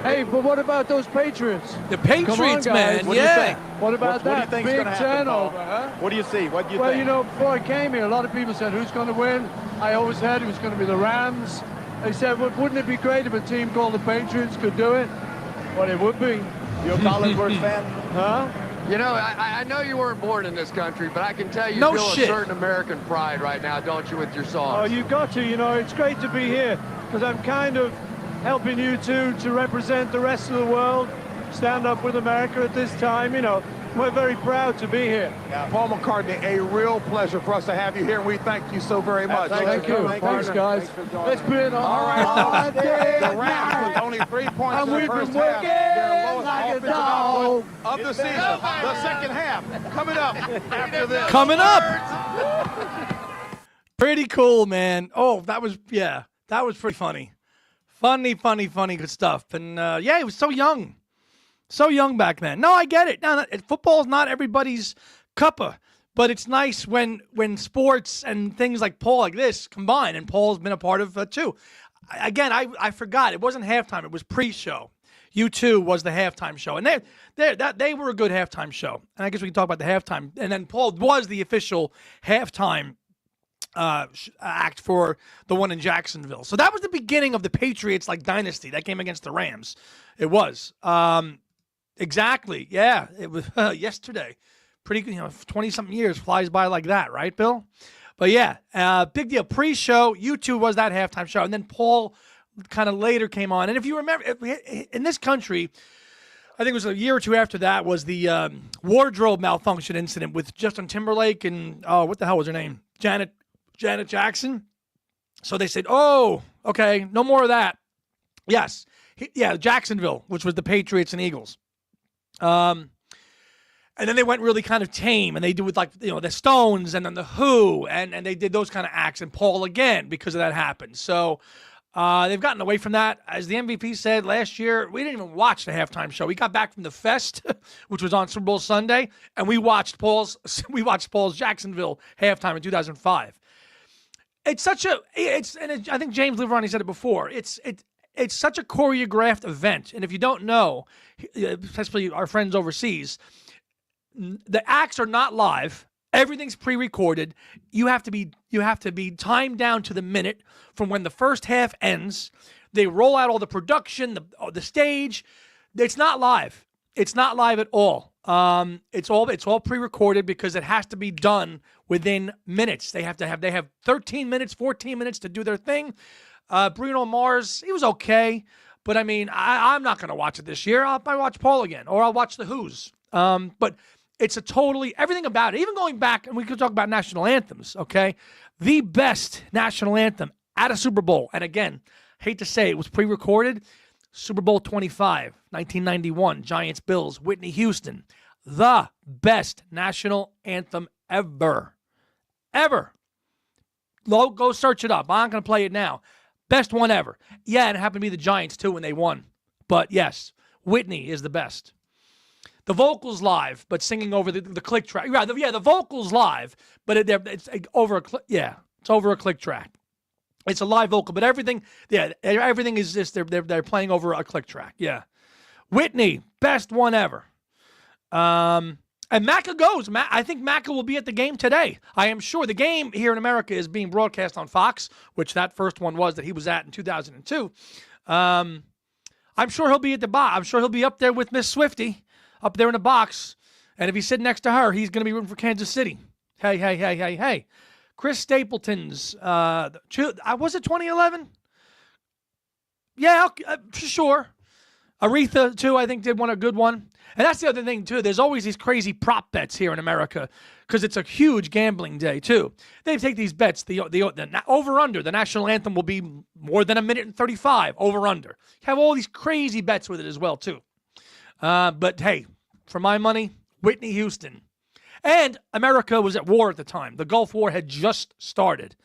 Hey, but what about those Patriots? The Come on, Patriots, guys. man. What do you Yeah. think? What about What do you that think's big gonna happen, Paul? turnover, huh? What do you see? What do you Well, think? you know, before I came here, a lot of people said, who's going to win? I always said it was going to be the Rams. They said, well, wouldn't it be great if a team called the Patriots could do it? Well, it would be. You a Collinsworth fan? Huh? You know, I know you weren't born in this country, but I can tell you No feel shit. a certain American pride right now, don't you, with your Oh, songs? you've got to. You know, it's great to be here because I'm kind of helping you two to represent the rest of the world, stand up with America at this time. You know, we're very proud to be here. Paul McCartney, a real pleasure for us to have you here, and we thank you so very much. Thank you. Thanks, guys. It's been a hard day. The Rams with only 3 points And in the we've first been half. Their working lowest like a offensive dog. output of the season. The second half coming up after this. Coming up. Pretty cool, man. Oh, that was pretty funny. Funny, good stuff. And yeah, he was so young. So young back then. No, I get it. No, football's not everybody's cuppa, but it's nice when sports and things like Paul like this combine, and Paul's been a part of too. Again, I forgot. It wasn't halftime. It was pre-show. U2 was the halftime show, and they were a good halftime show. And I guess we can talk about the halftime. And then Paul was the official halftime act for the one in Jacksonville. So that was the beginning of the Patriots like dynasty. That game against the Rams. It was. Exactly. Yeah. It was yesterday. Pretty, 20-something years flies by like that, right, Bill? But yeah, big deal. Pre-show, U2 was that halftime show. And then Paul kind of later came on. And if you remember, in this country, I think it was a year or two after that, was the wardrobe malfunction incident with Justin Timberlake and, what the hell was her name? Janet Jackson. So they said, oh, okay, no more of that. Yes. Jacksonville, which was the Patriots and Eagles. And then they went really kind of tame, and they did with the Stones and then the Who, and they did those kind of acts, and Paul again because of that happened. So they've gotten away from that. As the MVP said last year, we didn't even watch the halftime show. We got back from the Fest, which was on Super Bowl Sunday, and we watched Paul's Jacksonville halftime in 2005. I think James Liverani said it before. It's such a choreographed event, and if you don't know, especially our friends overseas, the acts are not live. Everything's pre-recorded. You have to be timed down to the minute from when the first half ends. They roll out all the production, the stage. It's not live. It's not live at all. It's all pre-recorded because it has to be done within minutes. They have 13 minutes, 14 minutes to do their thing. Bruno Mars, he was okay, but I mean, I'm not going to watch it this year. I'll watch Paul again, or I'll watch the Who's. But it's everything about it. Even going back, and we could talk about national anthems. Okay, the best national anthem at a Super Bowl, and again, hate to say it was pre-recorded. Super Bowl 25, 1991, Giants Bills, Whitney Houston. The best national anthem ever. Ever. Go search it up. I'm not going to play it now. Best one ever. Yeah, and it happened to be the Giants, too, when they won. But, yes, Whitney is the best. The vocals live, but singing over the click track. The vocals live, but it's over it's over a click track. It's a live vocal, but everything is just they're playing over a click track. Yeah, Whitney, best one ever. And Macca goes. I think Macca will be at the game today. I am sure the game here in America is being broadcast on Fox, which that first one was that he was at in 2002. I'm sure he'll be at the box. I'm sure he'll be up there with Miss Swiftie, up there in the box. And if he's sitting next to her, he's going to be rooting for Kansas City. Hey. Chris Stapleton's, was it 2011? Yeah, for sure. Aretha, too, I think did a good one. And that's the other thing, too. There's always these crazy prop bets here in America because it's a huge gambling day, too. They take these bets. The over-under, the national anthem will be more than 1:35, over-under. You have all these crazy bets with it as well, too. But, hey, for my money, Whitney Houston. And America was at war at the time. The Gulf War had just started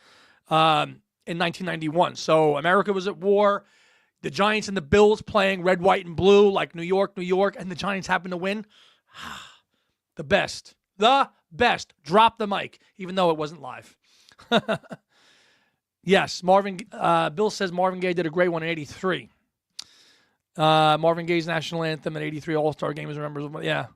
in 1991. So America was at war. The Giants and the Bills playing red, white, and blue like New York, and the Giants happened to win. The best. Drop the mic, even though it wasn't live. Yes, Bill says Marvin Gaye did a great one in 83. Marvin Gaye's national anthem in 83 All-Star Game is remembered. Yeah.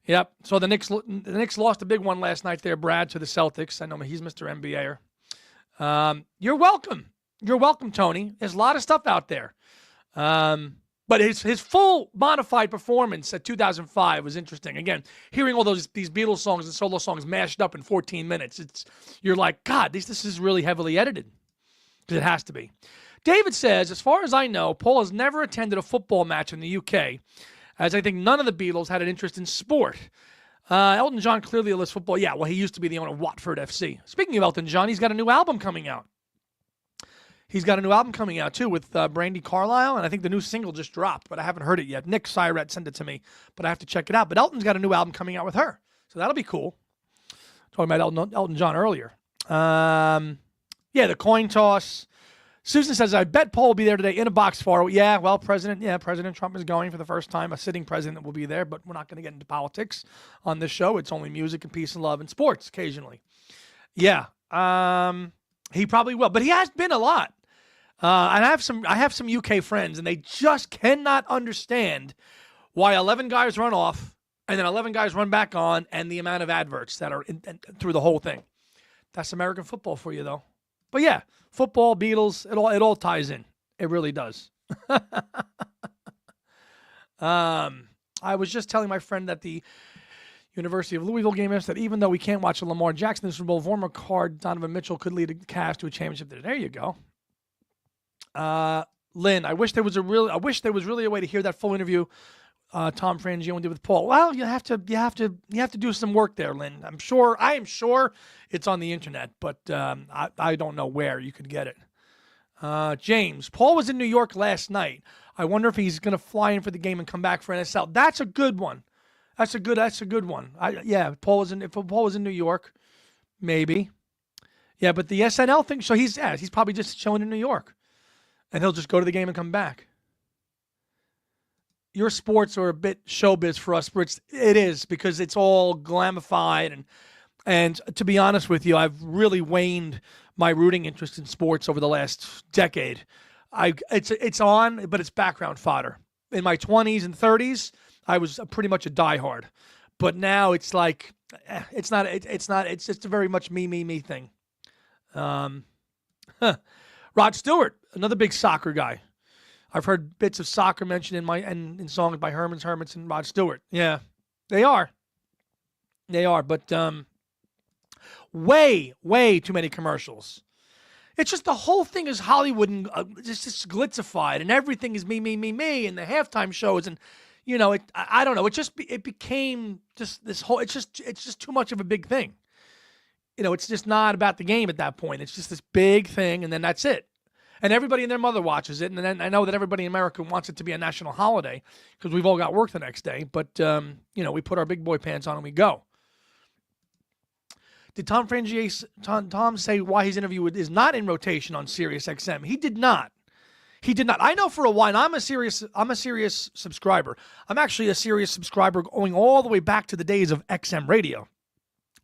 Yep. So the Knicks lost a big one last night there, Brad, to the Celtics. I know he's Mr. NBAer. You're welcome. You're welcome, Tony. There's a lot of stuff out there. But his full bona fide performance at 2005 was interesting. Again, hearing all these Beatles songs and solo songs mashed up in 14 minutes, you're like, God, this is really heavily edited. Because it has to be. David says, as far as I know, Paul has never attended a football match in the UK, as I think none of the Beatles had an interest in sport. Elton John clearly loves football. Yeah, well, he used to be the owner of Watford FC. Speaking of Elton John, he's got a new album coming out. He's got a new album coming out, too, with Brandi Carlile, and I think the new single just dropped, but I haven't heard it yet. Nick Syret sent it to me, but I have to check it out. But Elton's got a new album coming out with her, so that'll be cool. Talking about Elton John earlier. The coin toss. Susan says, I bet Paul will be there today in a box far away. Yeah, well, President Trump is going for the first time. A sitting president will be there, but we're not going to get into politics on this show. It's only music and peace and love and sports occasionally. Yeah, he probably will, but he has been a lot. And I have some UK friends, and they just cannot understand why 11 guys run off and then 11 guys run back on, and the amount of adverts that are through the whole thing. That's American football for you, though. But yeah, football, Beatles, it all ties in. It really does. I was just telling my friend that the University of Louisville game is that even though we can't watch a Lamar Jackson Super Bowl, former card Donovan Mitchell could lead a Cavs to a championship. There you go. Lynn, I wish there was really a way to hear that full interview Tom Frangione did with Paul. Well, you have to do some work there, Lynn. I am sure it's on the internet, but I don't know where you could get it. James, Paul was in New York last night. I wonder if he's going to fly in for the game and come back for NSL. That's a good one. That's a good one. If Paul was in New York, maybe. Yeah, but the SNL thing. So he's probably just chilling in New York, and he'll just go to the game and come back. Your sports are a bit showbiz for us, but it is because it's all glamified and to be honest with you, I've really waned my rooting interest in sports over the last decade. It's on, but it's background fodder. In my 20s and 30s, I was pretty much a diehard, but now it's like it's not. It's just a very much me thing. Rod Stewart, another big soccer guy. I've heard bits of soccer mentioned in songs by Herman's Hermits and Rod Stewart. Yeah, they are. They are, but way too many commercials. It's just the whole thing is Hollywood and just glitzified, and everything is me, and the halftime shows, and I don't know. It became just this whole. It's just too much of a big thing. It's just not about the game at that point. It's just this big thing, and then that's it. And everybody and their mother watches it, and then I know that everybody in America wants it to be a national holiday because we've all got work the next day. But we put our big boy pants on and we go. Did Tom say why his interview is not in rotation on Sirius XM? He did not. He did not. I know for a while. I'm a Sirius subscriber. I'm actually a Sirius subscriber going all the way back to the days of XM radio.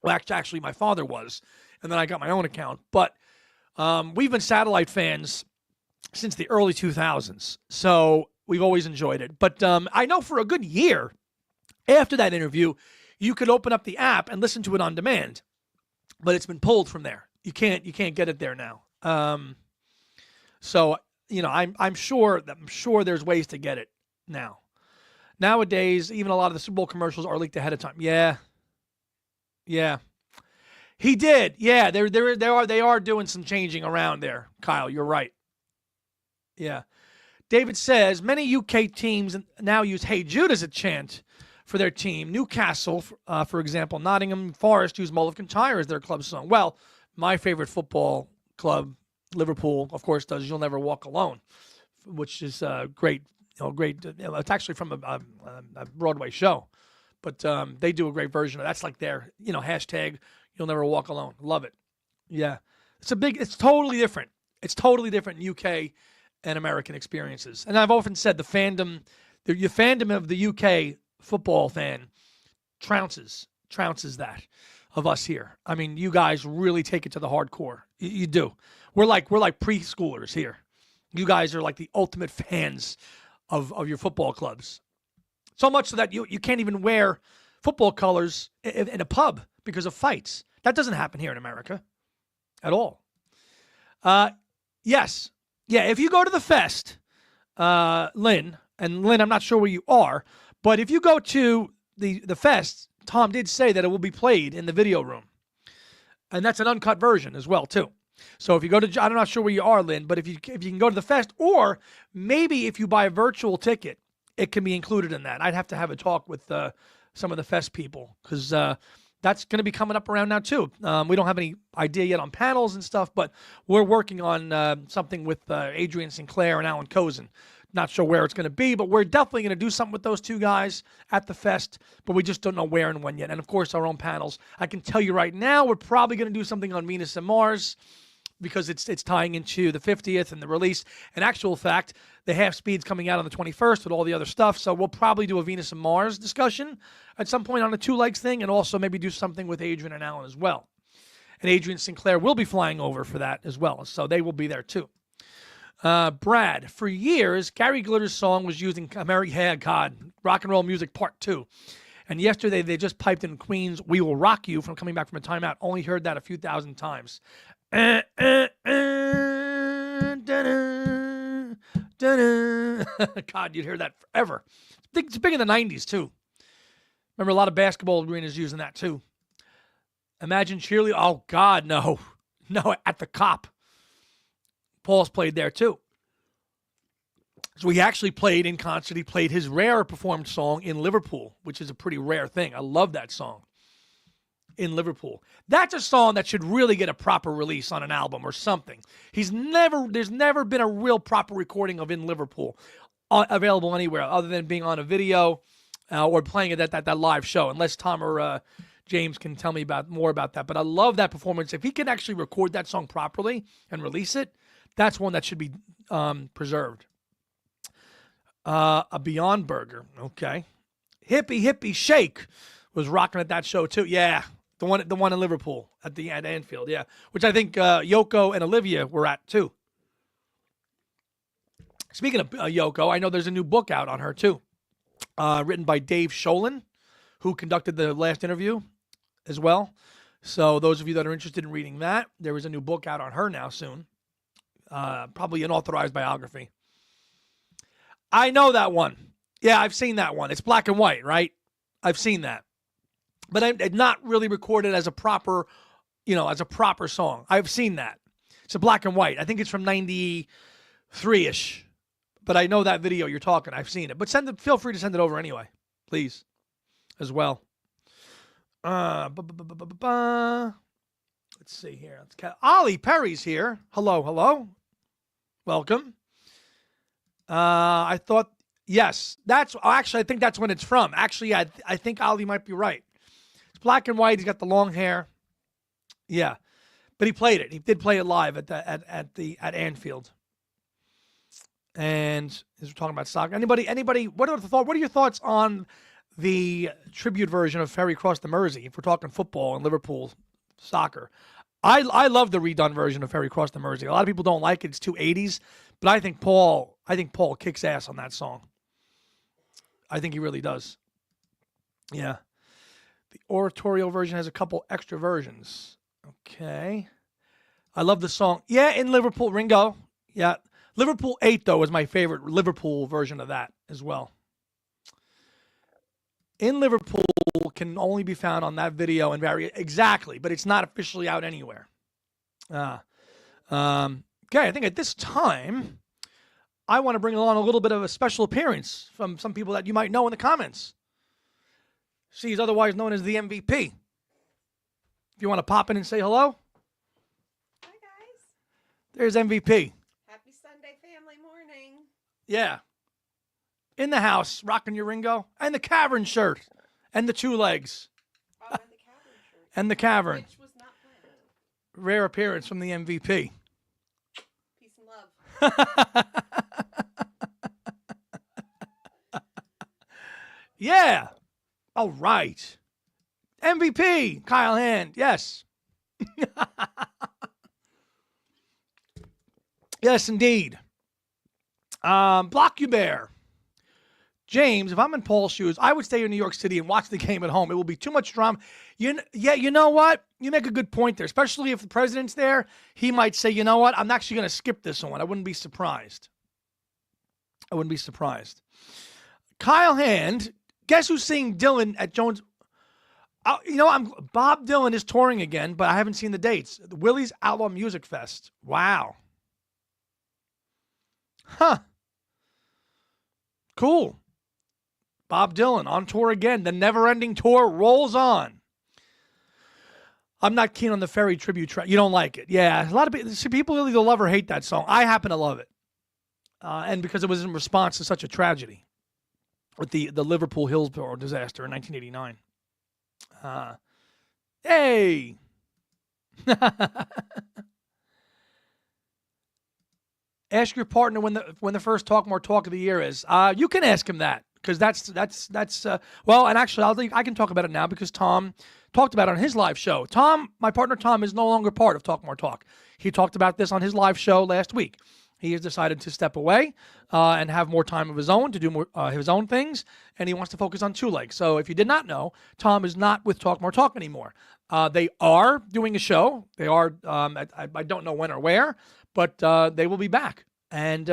Well, actually, my father was, and then I got my own account. But we've been satellite fans since the early 2000s, so we've always enjoyed it. But I know for a good year after that interview, you could open up the app and listen to it on demand. But it's been pulled from there. You can't get it there now. So I'm sure there's ways to get it now. Nowadays, even a lot of the Super Bowl commercials are leaked ahead of time. Yeah. He did. Yeah, they are doing some changing around there. Kyle, you're right. Yeah. David says many UK teams now use "Hey Jude" as a chant for their team. Newcastle, for example, Nottingham Forest use "Mull of Kintyre" as their club song. Well, my favorite football club, Liverpool, of course, does "You'll Never Walk Alone," which is great. It's actually from a Broadway show, but they do a great version of that's like their hashtag "You'll Never Walk Alone." Love it. Yeah, it's totally different. It's totally different in UK and American experiences. And I've often said the fandom of the UK football fan trounces that of us here. I mean, you guys really take it to the hardcore. You do. We're like preschoolers here. You guys are like the ultimate fans of your football clubs. So much so that you can't even wear football colors in a pub because of fights. That doesn't happen here in America at all. Yes. Yeah, if you go to the Fest, Lynn, I'm not sure where you are, but if you go to the Fest, Tom did say that it will be played in the video room. And that's an uncut version as well, too. So if you go to, I'm not sure where you are, Lynn, but if you can go to the Fest, or maybe if you buy a virtual ticket, it can be included in that. I'd have to have a talk with some of the Fest people, because that's going to be coming up around now, too. We don't have any idea yet on panels and stuff, but we're working on something with Adrian Sinclair and Alan Cozen. Not sure where it's going to be, but we're definitely going to do something with those two guys at the Fest, but we just don't know where and when yet. And, of course, our own panels. I can tell you right now we're probably going to do something on Venus and Mars because it's tying into the 50th and the release. In actual fact, the half speed's coming out on the 21st with all the other stuff, so we'll probably do a Venus and Mars discussion at some point on the Two Legs thing, and also maybe do something with Adrian and Alan as well. And Adrian Sinclair will be flying over for that as well, so they will be there too. Brad, for years, Gary Glitter's song was used in Rock and Roll Music Part 2. And yesterday they just piped in Queen's "We Will Rock You" from Coming Back from a Timeout. Only heard that a few thousand times. God, you'd hear that forever. It's big in the 90s, too. Remember a lot of basketball arenas using that, too. Imagine cheerleading. Oh, God, no. No, at the Cop. Paul's played there, too. So he actually played in concert. He played his rare performed song in Liverpool, which is a pretty rare thing. I love that song. In Liverpool. That's a song that should really get a proper release on an album or something. There's never been a real proper recording of In Liverpool available anywhere other than being on a video or playing it at that live show, unless Tom or James can tell me more about that. But I love that performance. If he can actually record that song properly and release it, that's one that should be preserved. A Beyond Burger. Okay. Hippie Shake was rocking at that show too. Yeah. The one in Liverpool at Anfield, yeah. Which I think Yoko and Olivia were at, too. Speaking of Yoko, I know there's a new book out on her, too. Written by Dave Sholin, who conducted the last interview as well. So those of you that are interested in reading that, there is a new book out on her now soon. Probably an authorized biography. I know that one. Yeah, I've seen that one. It's black and white, right? I've seen that. But I'm not really recorded as a proper, as a proper song. I've seen that. It's a black and white. I think it's from 93-ish. But I know that video you're talking. I've seen it. But feel free to send it over anyway, please, as well. Let's see here. Ollie Perry's here. Hello. Welcome. I thought, yes, actually, I think that's when it's from. Actually, I think Ollie might be right. It's black and white. He's got the long hair. Yeah, but he played it. He did play it live at Anfield. And as we're talking about soccer, anybody, what are your thoughts on the tribute version of Ferry Cross the Mersey? If we're talking football and Liverpool soccer, I love the redone version of Ferry Cross the Mersey. A lot of people don't like it; it's too 80s, but I think Paul kicks ass on that song. I think he really does. Yeah, the oratorio version has a couple extra versions. Okay, I love the song. Yeah, in Liverpool, Ringo. Yeah. Liverpool 8, though, is my favorite Liverpool version of that as well. In Liverpool can only be found on that video and exactly, but it's not officially out anywhere. Okay, I think at this time, I want to bring along a little bit of a special appearance from some people that you might know in the comments. She's otherwise known as the MVP. If you want to pop in and say hello. Hi, guys. There's MVP. Yeah. In the house, rocking your Ringo. And the Cavern shirt. And the 2 legs. Oh, and the Cavern shirt. And the Cavern. Which was not planned. Rare appearance from the MVP. Peace and love. Yeah. All right. MVP, Kyle Hand. Yes. Yes, indeed. Block you bear. James, if I'm in Paul's shoes, I would stay in New York City and watch the game at home. It will be too much drama. You know what? You make a good point there, especially if the president's there. He might say, you know what? I'm actually going to skip this one. I wouldn't be surprised. Kyle Hand, guess who's seeing Dylan at Jones? Bob Dylan is touring again, but I haven't seen the dates. The Willie's Outlaw Music Fest. Wow. Huh. Cool. Bob Dylan on tour again. The never-ending tour rolls on. I'm not keen on the Ferry tribute track. You don't like it. Yeah, a lot of people either love or hate that song. I happen to love it. And because it was in response to such a tragedy with the Liverpool Hillsborough disaster in 1989. Hey! Ask your partner when the first Talk More Talk of the year is. You can ask him that because that's well, and actually I can talk about it now because Tom talked about it on his live show. My partner Tom is no longer part of Talk More Talk. He talked about this on his live show last week. He has decided to step away and have more time of his own to do more his own things, and he wants to focus on Two Legs. So if you did not know, Tom is not with Talk More Talk anymore. They are doing a show. They are, I don't know when or where, but they will be back. And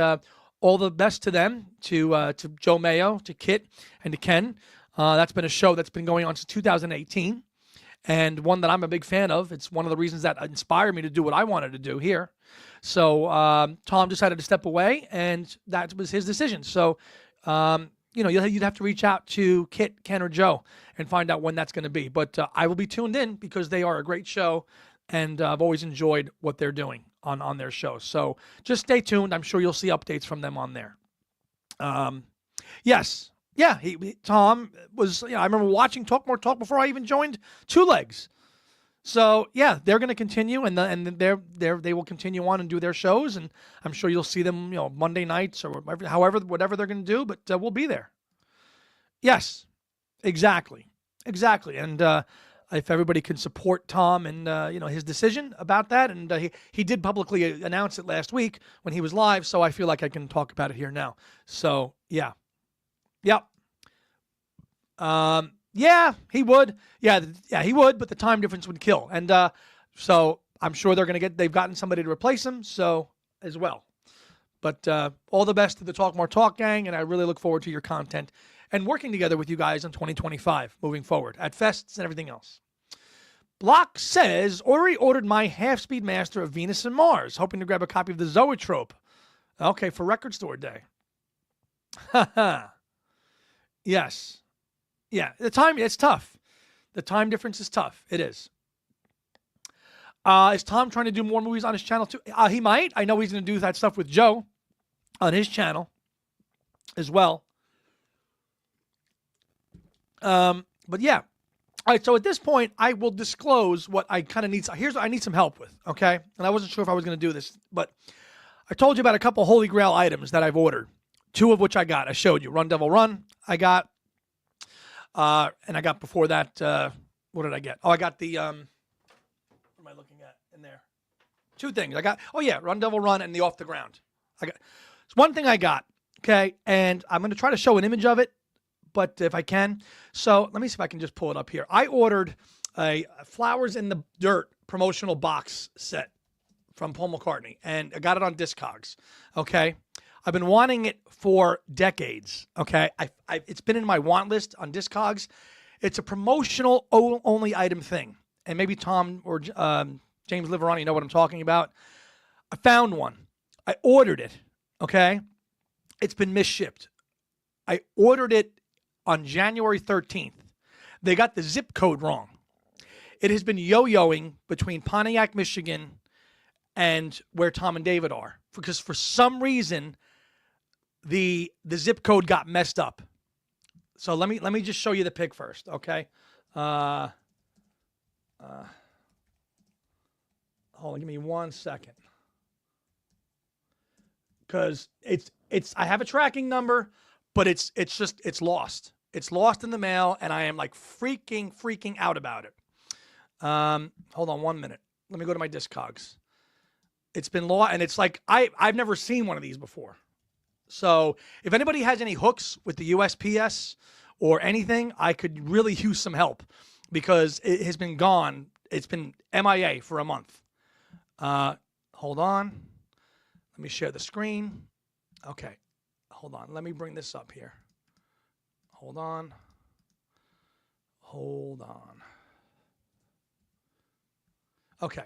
all the best to them, to Joe Mayo, to Kit, and to Ken. That's been a show that's been going on since 2018, and one that I'm a big fan of. It's one of the reasons that inspired me to do what I wanted to do here. So Tom decided to step away, and that was his decision. So, you'd have to reach out to Kit, Ken, or Joe and find out when that's going to be. But I will be tuned in because they are a great show, and I've always enjoyed what they're doing on their show. So just stay tuned. I'm sure you'll see updates from them on there. Yes. Yeah, Tom was, I remember watching Talk More Talk before I even joined Two Legs. So yeah, they're going to continue, and they will continue on and do their shows, and I'm sure you'll see them, Monday nights or whatever they're going to do. But we'll be there. Yes, exactly, and if everybody can support Tom and his decision about that, and he did publicly announce it last week when he was live, so I feel like I can talk about it here now. So yeah, yep. Yeah, he would. Yeah, he would, but the time difference would kill. And so I'm sure they've gotten somebody to replace him, so as well. But all the best to the Talk More Talk gang, and I really look forward to your content and working together with you guys in 2025 moving forward at fests and everything else. Block says, already ordered my half-speed master of Venus and Mars, hoping to grab a copy of the Zoetrope. Okay, for Record Store Day. Yes. Yeah, it's tough. The time difference is tough. It is. Is Tom trying to do more movies on his channel too? He might. I know he's going to do that stuff with Joe on his channel as well. But yeah. All right, so at this point, I will disclose what I kind of need. Here's what I need some help with, okay? And I wasn't sure if I was going to do this, but I told you about a couple Holy Grail items that I've ordered, 2 of which I got. I showed you. Run Devil Run, I got. And I got before that, what did I get? Oh, I got the, what am I looking at in there? 2 things. I got, Run Devil Run and the Off the Ground. It's one thing I got, okay? And I'm going to try to show an image of it, but if I can. So let me see if I can just pull it up here. I ordered a Flowers in the Dirt promotional box set from Paul McCartney, and I got it on Discogs, okay? I've been wanting it for decades, okay? It's been in my want list on Discogs. It's a promotional only item thing. And maybe Tom or James Liverani know what I'm talking about. I found one. I ordered it, okay? It's been misshipped. I ordered it on January 13th. They got the zip code wrong. It has been yo-yoing between Pontiac, Michigan, and where Tom and David are. Because for some reason, the zip code got messed up. So let me just show you the pic first, okay? Hold on, give me 1 second. Because I have a tracking number, but it's lost. It's lost in the mail, and I am like freaking out about it. Hold on 1 minute. Let me go to my Discogs. It's been lost, and it's like I've never seen one of these before. So if anybody has any hooks with the USPS or anything, I could really use some help because it has been gone. It's been MIA for a month. Hold on. Let me share the screen. Okay. Hold on. Let me bring this up here. Hold on. Okay.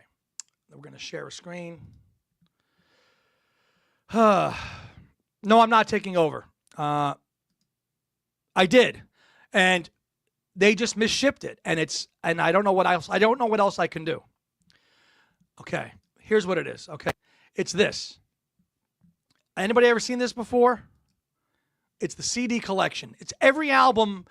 We're going to share a screen. No, I'm not taking over. I did. And they just misshipped it. And I don't know what else. I don't know what else I can do. Okay. Here's what it is. Okay. It's this. Anybody ever seen this before? It's the CD collection. It's every album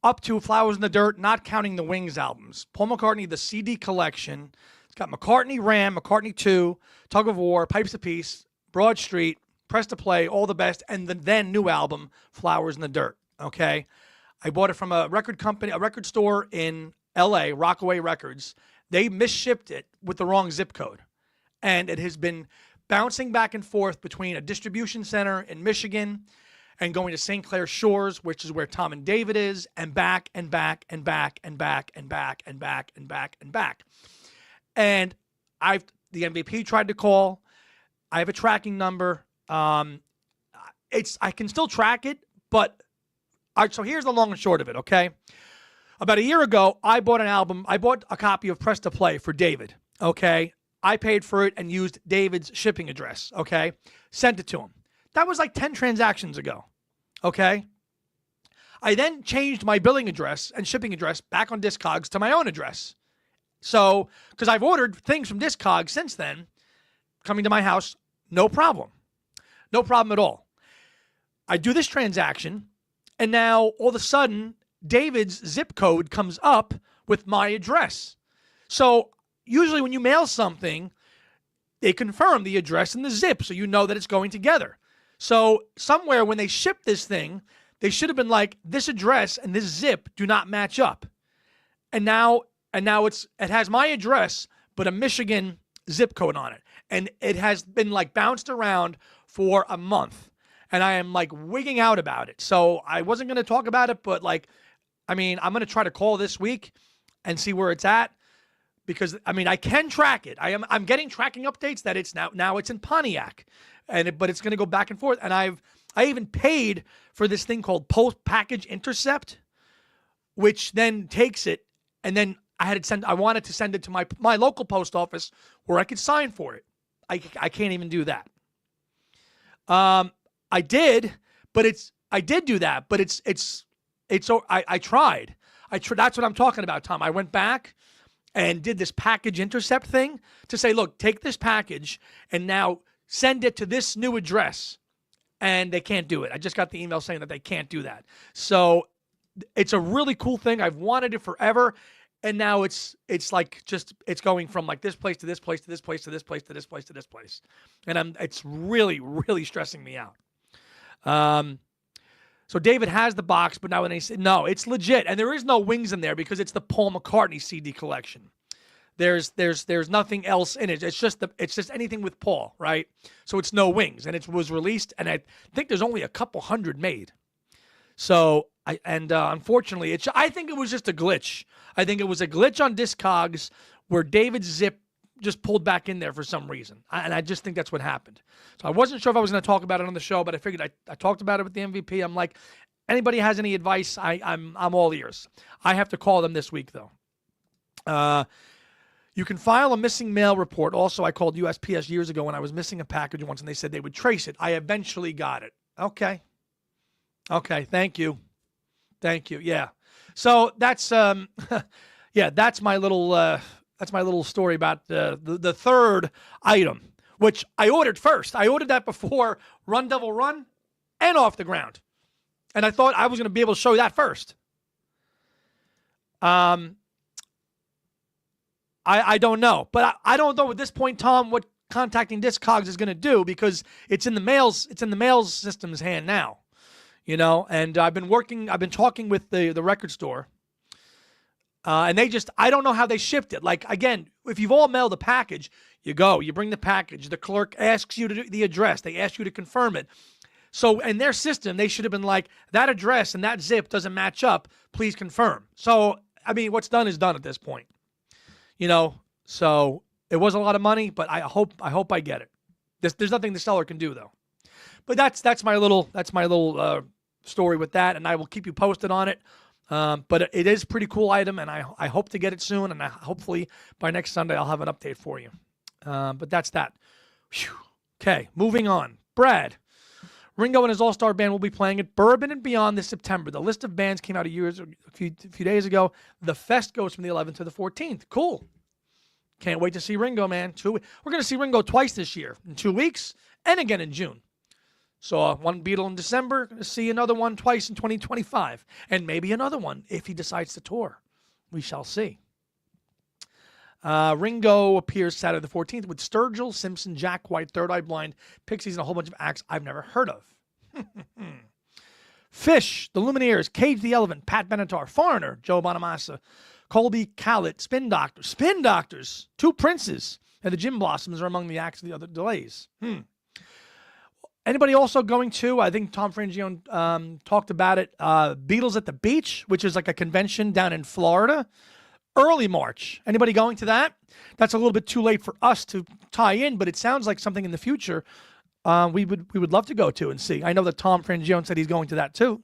up to Flowers in the Dirt, not counting the Wings albums. Paul McCartney, the CD collection. It's got McCartney Ram, McCartney 2, Tug of War, Pipes of Peace, Broad Street, Press to Play, All the Best, and the then new album, Flowers in the Dirt. Okay? I bought it from a record store in LA, Rockaway Records. They misshipped it with the wrong zip code. And it has been bouncing back and forth between a distribution center in Michigan and going to St. Clair Shores, which is where Tom and David is, and back and back and back and back and back and back and back and back. And the MVP tried to call. I have a tracking number. I can still track it, but all right, so here's the long and short of it, okay? About a year ago, I bought a copy of Press to Play for David, okay? I paid for it and used David's shipping address, okay? Sent it to him. That was like 10 transactions ago, okay? I then changed my billing address and shipping address back on Discogs to my own address. So, because I've ordered things from Discogs since then, coming to my house, no problem. No problem at all. I do this transaction, and now all of a sudden, David's zip code comes up with my address. So usually when you mail something, they confirm the address and the zip so you know that it's going together. So somewhere when they ship this thing, they should have been like, this address and this zip do not match up. And now it has my address, but a Michigan zip code on it. And it has been like bounced around for a month. And I am like wigging out about it. So I wasn't going to talk about it, but I'm going to try to call this week and see where it's at. because I mean I can track it. I'm getting tracking updates that it's now it's in Pontiac, but it's going to go back and forth. And I even paid for this thing called post package intercept, which then takes it, and then I wanted to send it to my local post office where I could sign for it. I can't even do that. I did do that, but I tried. That's what I'm talking about, Tom. I went back and did this package intercept thing to say, look, take this package and now send it to this new address. And they can't do it. I just got the email saying that they can't do that. So it's a really cool thing. I've wanted it forever. And now it's like it's going from like this place to this place to this place to this place to this place to this place. And it's really, really stressing me out. So David has the box, but now when they say, no, it's legit. And there is no Wings in there because it's the Paul McCartney CD collection. There's nothing else in it. It's just anything with Paul, right? So it's no Wings, and it was released, and I think there's only a couple hundred made. So unfortunately, I think it was just a glitch. I think it was a glitch on Discogs where David's zip just pulled back in there for some reason, and I just think that's what happened. So I wasn't sure if I was going to talk about it on the show, but I figured I talked about it with the MVP. I'm like, anybody has any advice? I'm all ears. I have to call them this week though. You can file a missing mail report. Also, I called USPS years ago when I was missing a package once, and they said they would trace it. I eventually got it. Okay. Thank you. Yeah. So that's that's my little story about the third item, which I ordered first. I ordered that before Run Devil Run and Off the Ground, and I thought I was going to be able to show that first. I don't know. But I don't know at this point, Tom, what contacting Discogs is going to do because it's in the mails system's hand now. You know, and I've been talking with the record store. And I don't know how they shipped it. Like, again, if you've all mailed a package, you bring the package. The clerk asks you to do the address. They ask you to confirm it. So in their system, they should have been like, that address and that zip doesn't match up. Please confirm. So, I mean, what's done is done at this point. You know, so it was a lot of money, but I hope I get it. There's nothing the seller can do though. But that's my little story with that, and I will keep you posted on it. But it is a pretty cool item, and I hope to get it soon, and hopefully by next Sunday I'll have an update for you. But that's that. Whew. Okay, moving on. Brad, Ringo and his all-star band will be playing at Bourbon and Beyond this September. The list of bands came out a few days ago. The fest goes from the 11th to the 14th. Cool. Can't wait to see Ringo, man. We're going to see Ringo twice this year, in 2 weeks, and again in June. So one Beatle in December, going to see another one twice in 2025, and maybe another one if he decides to tour. We shall see. Ringo appears Saturday the 14th with Sturgill, Simpson, Jack White, Third Eye Blind, Pixies, and a whole bunch of acts I've never heard of. Fish, The Lumineers, Cage the Elephant, Pat Benatar, Foreigner, Joe Bonamassa, Colby Callett, Spin Doctors, Two Princes, and the Gin Blossoms are among the acts of the other delays. Anybody also going to, I think Tom Frangione talked about it, Beatles at the Beach, which is like a convention down in Florida, early March. Anybody going to that? That's a little bit too late for us to tie in, but it sounds like something in the future we would love to go to and see. I know that Tom Frangione said he's going to that too.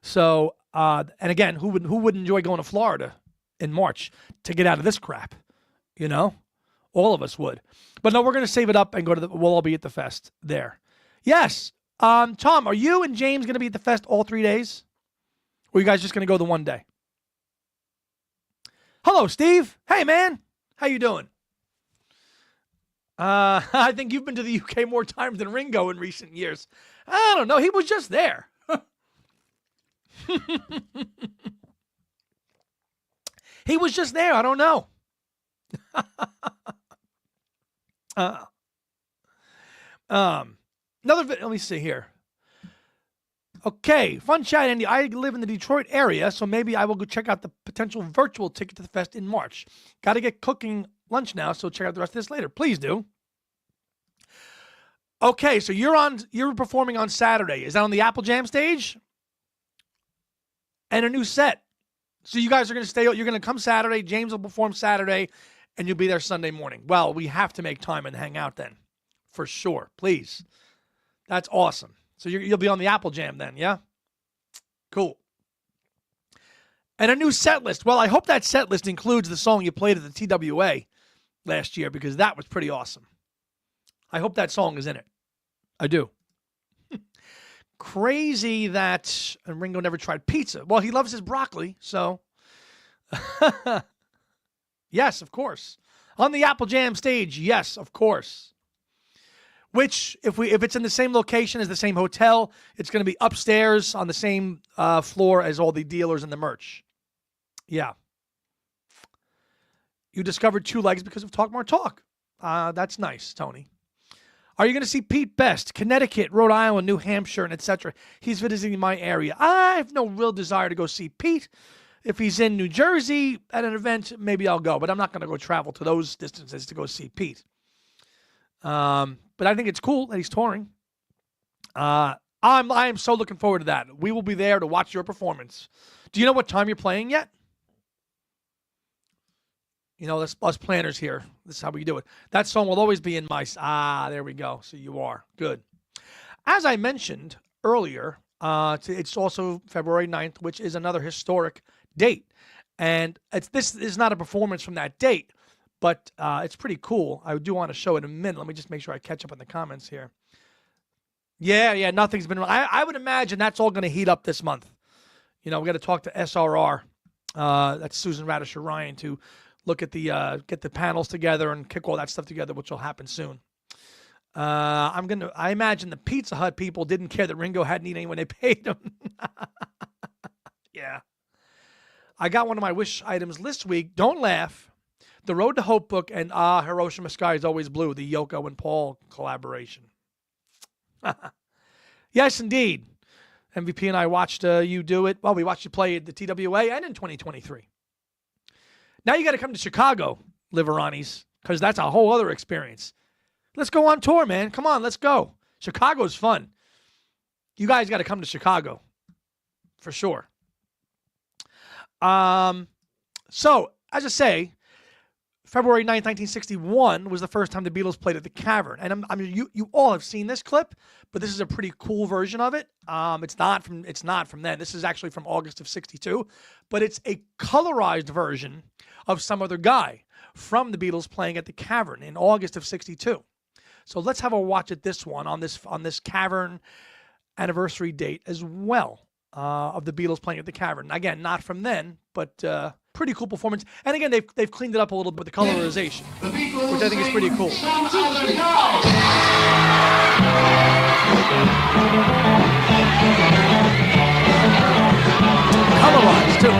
So, and again, who would enjoy going to Florida in March to get out of this crap? You know, all of us would. But no, we're going to save it up and we'll all be at the fest there. Yes. Tom, are you and James going to be at the fest all 3 days? Or are you guys just going to go the one day? Hello, Steve. Hey, man. How you doing? I think you've been to the UK more times than Ringo in recent years. I don't know. He was just there. He was just there. I don't know. Let me see here. Okay, fun chat, Andy. I live in the Detroit area, so maybe I will go check out the potential virtual ticket to the fest in March. Got to get cooking lunch now, so check out the rest of this later. Please do. Okay, so you're performing on Saturday. Is that on the Apple Jam stage? And a new set. So you guys are going to stay. You're going to come Saturday. James will perform Saturday, and you'll be there Sunday morning. Well, we have to make time and hang out then, for sure. Please, that's awesome. So you'll be on the Apple Jam then, yeah? Cool. And a new set list. Well, I hope that set list includes the song you played at the TWA last year because that was pretty awesome. I hope that song is in it. I do. Crazy that Ringo never tried pizza. Well, he loves his broccoli, so. Yes, of course. On the Apple Jam stage, yes, of course. Which, if it's in the same location as the same hotel, it's going to be upstairs on the same floor as all the dealers and the merch. Yeah. You discovered Two Legs because of Talk More Talk. That's nice, Tony. Are you going to see Pete Best, Connecticut, Rhode Island, New Hampshire, and etc.? He's visiting my area. I have no real desire to go see Pete. If he's in New Jersey at an event, maybe I'll go. But I'm not going to go travel to those distances to go see Pete. But I think it's cool that he's touring. I am so looking forward to that. We will be there to watch your performance. Do you know what time you're playing yet? You know, that's us planners here. This is how we do it. That song will always be in my... there we go. So you are. Good. As I mentioned earlier, it's also February 9th, which is another historic date. And this is not a performance from that date, but it's pretty cool. I do want to show it in a minute. Let me just make sure I catch up on the comments here. Yeah, nothing's been... I would imagine that's all going to heat up this month. You know, we got to talk to SRR. That's Susan Radisher Ryan to... look at the get the panels together and kick all that stuff together, which will happen soon. I imagine the Pizza Hut people didn't care that Ringo hadn't eaten any when they paid him. Yeah. I got one of my wish items this week. Don't laugh. The Road to Hope book and Hiroshima Sky is Always Blue, the Yoko and Paul collaboration. Yes, indeed. MVP and I watched you do it. Well, we watched you play at the TWA and in 2023. Now you got to come to Chicago, Liverani's, because that's a whole other experience. Let's go on tour, man. Come on, let's go. Chicago's fun. You guys got to come to Chicago, for sure. So, as I say, February 9th, 1961 was the first time the Beatles played at the Cavern. And you all have seen this clip, but this is a pretty cool version of it. It's not from then. This is actually from August of 62, but it's a colorized version of some other guy from the Beatles playing at the Cavern in August of 62. So let's have a watch at this one on this Cavern anniversary date as well, of the Beatles playing at the Cavern. Again, not from then, but pretty cool performance. And again, they've cleaned it up a little bit with the colorization, which I think is pretty cool. Colorized too.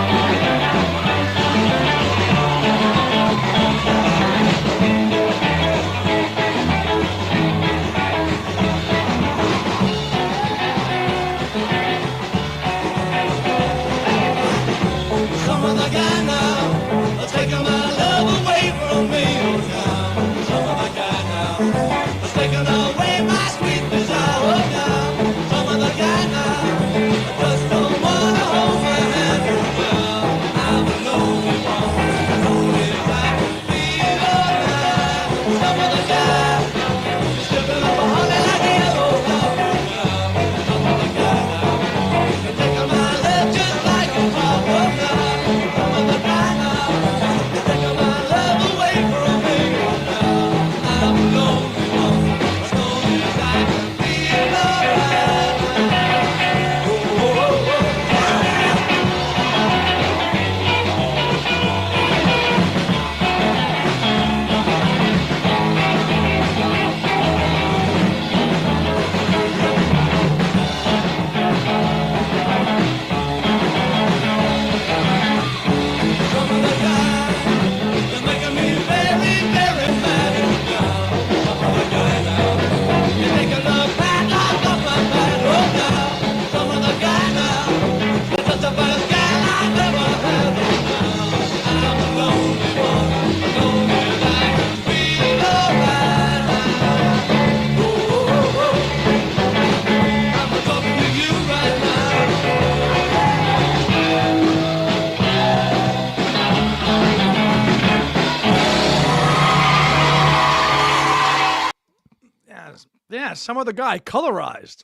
Yeah, some other guy, colorized.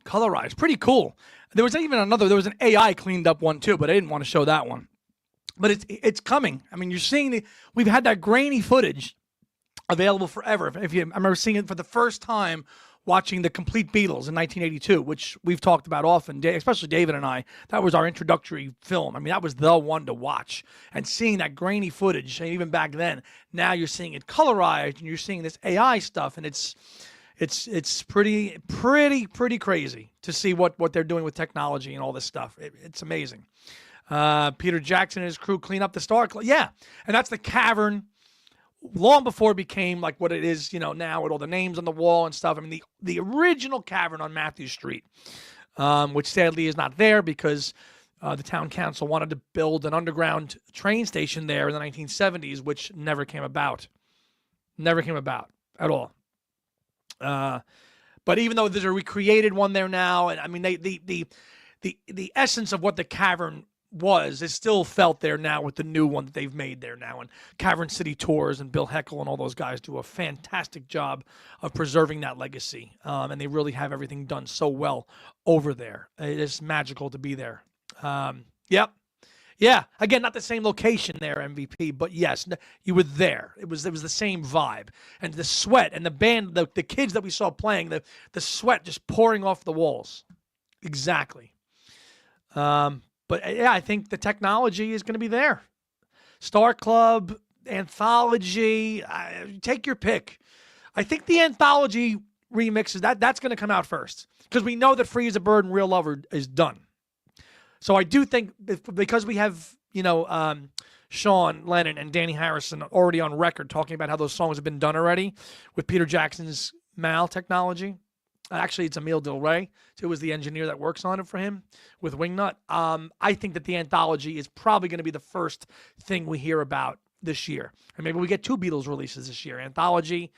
Pretty cool. There was even there was an AI cleaned up one too, but I didn't want to show that one. But it's coming. I mean, you're seeing we've had that grainy footage available forever. I remember seeing it for the first time watching the complete Beatles in 1982, which we've talked about often, especially David and I. That was our introductory film. I mean, that was the one to watch. And seeing that grainy footage, and even back then, now you're seeing it colorized, and you're seeing this AI stuff, and it's pretty crazy to see what they're doing with technology and all this stuff. It's amazing. Peter Jackson and his crew clean up the Star Club. Yeah, and that's the cavern. Long before it became like what it is, now with all the names on the wall and stuff. I mean, the original cavern on Matthew Street, which sadly is not there because the town council wanted to build an underground train station there in the 1970s, which never came about. Never came about at all. But even though there's a recreated one there now, and I mean, the essence of what the cavern is still felt there now with the new one that they've made there now. And Cavern City Tours and Bill Heckel and all those guys do a fantastic job of preserving that legacy. And they really have everything done so well over there. It's magical to be there. Yep. Yeah. Again, not the same location there, MVP, but yes, you were there. It was the same vibe. And the sweat and the band, the kids that we saw playing, the sweat just pouring off the walls. Exactly. But yeah, I think the technology is going to be there. Star Club, anthology, take your pick. I think the anthology remixes, that's going to come out first. Because we know that Free as a Bird and Real Lover is done. So I do think, because we have, Sean Lennon and Danny Harrison already on record talking about how those songs have been done already with Peter Jackson's Mal technology. Actually, it's Emile Del Rey, who was the engineer that works on it for him with Wingnut. I think that the anthology is probably going to be the first thing we hear about this year. And maybe we get 2 Beatles releases this year. Anthology.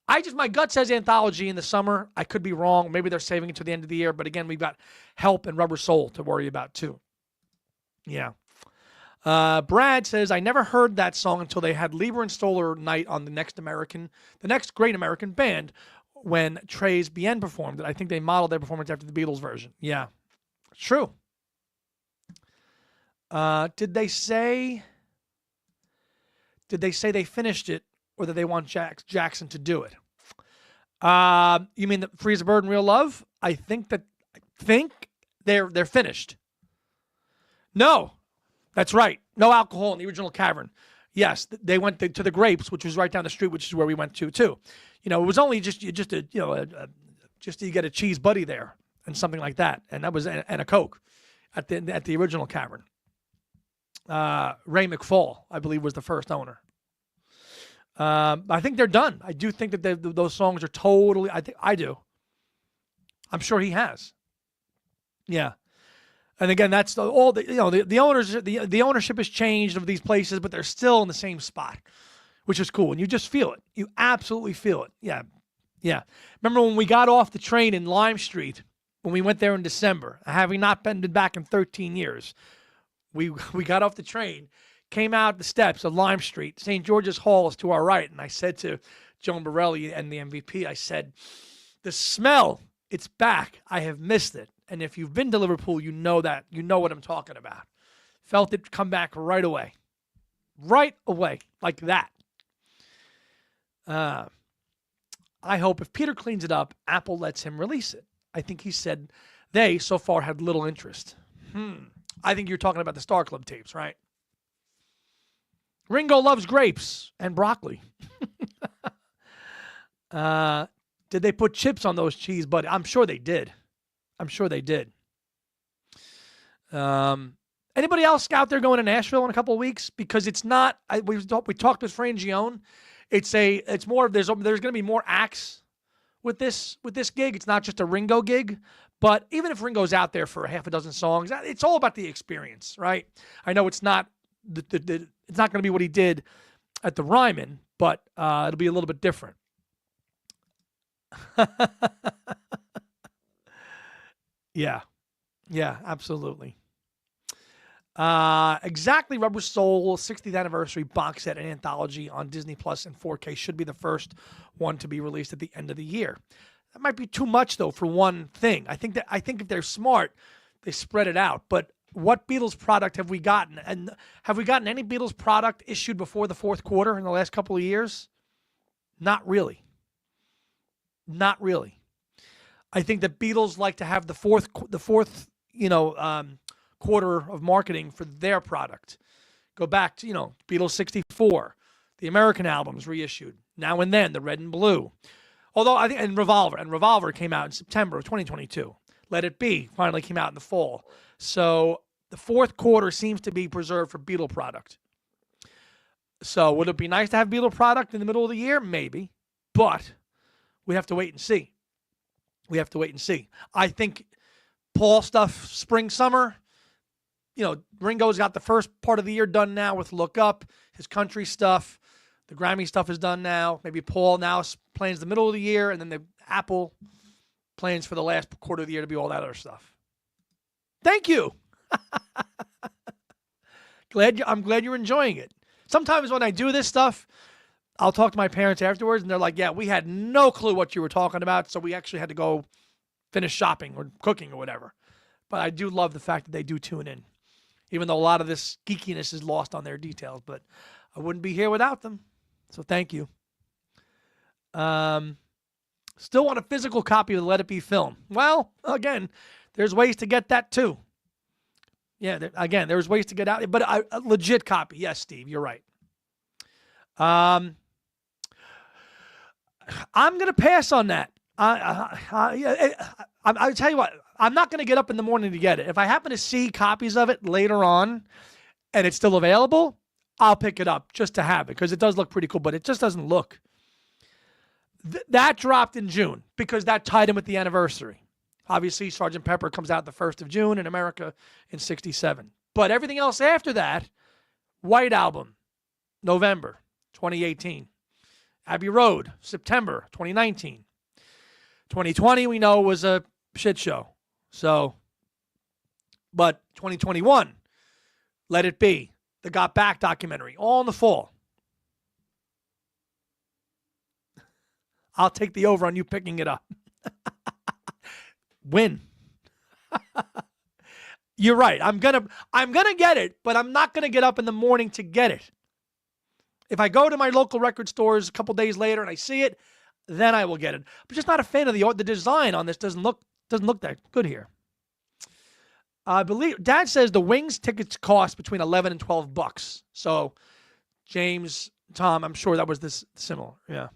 My gut says anthology in the summer. I could be wrong. Maybe they're saving it to the end of the year. But again, we've got Help and Rubber Soul to worry about too. Yeah. Brad says, I never heard that song until they had Lieber and Stoller night on the next Great American Band, when Trey's Bien performed it. I think they modeled their performance after the Beatles version. Yeah, true. Did they say they finished it, or that they want Jackson to do it? You mean the Free as a Bird and Real Love? I think they're finished. No, that's right. No alcohol in the original cavern. Yes, they went to the Grapes, which was right down the street, which is where we went to too. It was only just to get a cheese buddy there and something like that, and that was and a Coke at the original cavern. Ray McFall, I believe, was the first owner. I think they're done. I do think that those songs are totally. I do. I'm sure he has. Yeah. And again, that's the owners. The ownership has changed of these places, but they're still in the same spot, which is cool. And you just feel it. You absolutely feel it. Yeah. Yeah. Remember when we got off the train in Lime Street, when we went there in December, having not been back in 13 years, we got off the train, came out the steps of Lime Street. St. George's Hall is to our right. And I said to Joan Borelli and the MVP, I said, the smell, it's back. I have missed it. And if you've been to Liverpool, you know that. You know what I'm talking about. Felt it come back right away. Right away. Like that. I hope if Peter cleans it up, Apple lets him release it. I think he said they, so far, had little interest. I think you're talking about the Star Club tapes, right? Ringo loves grapes and broccoli. Did they put chips on those cheese buddies? I'm sure they did. Anybody else out there going to Nashville in a couple of weeks? Because it's not. We talked with Frangione. It's more. There's going to be more acts with this gig. It's not just a Ringo gig. But even if Ringo's out there for a half a dozen songs, it's all about the experience, right? I know it's not it's not going to be what he did at the Ryman, but it'll be a little bit different. Yeah, absolutely. Exactly Rubber Soul 60th anniversary box set and anthology on Disney Plus and 4K should be the first one to be released at the end of the year. That might be too much though for one thing. I think if they're smart, they spread it out. But what Beatles product have we gotten? And have we gotten any Beatles product issued before the fourth quarter in the last couple of years? Not really. Not really. I think the Beatles like to have the fourth quarter of marketing for their product. Go back to, Beatles 64, the American albums reissued, Now and Then, the Red and Blue. Although I think, and Revolver came out in September of 2022. Let It Be finally came out in the fall. So the fourth quarter seems to be preserved for Beatle product. So would it be nice to have Beatle product in the middle of the year? Maybe. But we have to wait and see. I think Paul stuff, spring, summer, Ringo's got the first part of the year done now with Look Up, his country stuff. The Grammy stuff is done now. Maybe Paul now plans the middle of the year, and then the Apple plans for the last quarter of the year to be all that other stuff. Thank you. I'm glad you're enjoying it. Sometimes when I do this stuff, I'll talk to my parents afterwards, and they're like, yeah, we had no clue what you were talking about, so we actually had to go finish shopping or cooking or whatever. But I do love the fact that they do tune in, even though a lot of this geekiness is lost on their details. But I wouldn't be here without them, so thank you. Still want a physical copy of the Let It Be film. Well, again, there's ways to get that too. Yeah, there's ways to get out, but a legit copy. Yes, Steve, you're right. I'm going to pass on that. I'll tell you what, I'm not going to get up in the morning to get it. If I happen to see copies of it later on and it's still available, I'll pick it up just to have it because it does look pretty cool, but it just doesn't look. That dropped in June because that tied in with the anniversary. Obviously, Sgt. Pepper comes out the 1st of June in America in 1967. But everything else after that, White Album, November 2018. Abbey Road, September 2019. 2020, we know, was a shit show. So, but 2021, Let It Be, the Got Back documentary, all in the fall. I'll take the over on you picking it up. Win. You're right. I'm gonna get it, but I'm not gonna get up in the morning to get it. If I go to my local record stores a couple days later and I see it, then I will get it. I'm just not a fan of the design on this. Doesn't look that good here. I believe Dad says the Wings tickets cost between $11 and $12. So, James, Tom, I'm sure that was this similar. Yeah.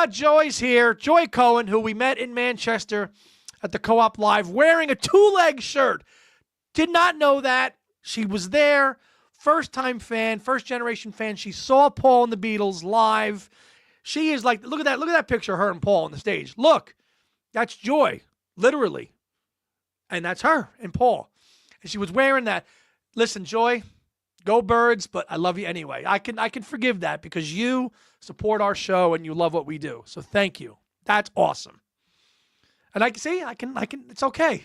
Joy's here. Joy Cohen, who we met in Manchester at the Co-op Live, wearing a two-leg shirt. Did not know that. She was there. First-time fan, first-generation fan. She saw Paul and the Beatles live. She is like, look at that picture of her and Paul on the stage. Look, that's Joy, literally. And that's her and Paul. And she was wearing that. Listen, Joy, go Birds, but I love you anyway. I can forgive that because you support our show and you love what we do. So thank you. That's awesome. And I can, it's okay.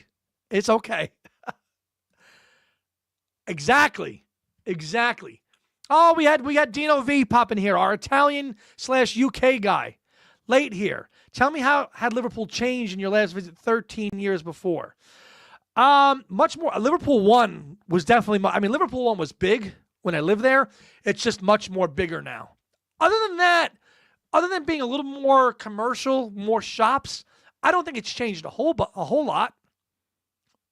It's okay. Exactly. Oh, we had Dino V popping here, our Italian/UK guy, late here. Tell me how had Liverpool changed in your last visit 13 years before? Much more. Liverpool 1 was definitely, Liverpool 1 was big when I lived there. It's just much more bigger now. Other than that, other than being a little more commercial, more shops, I don't think it's changed a whole lot.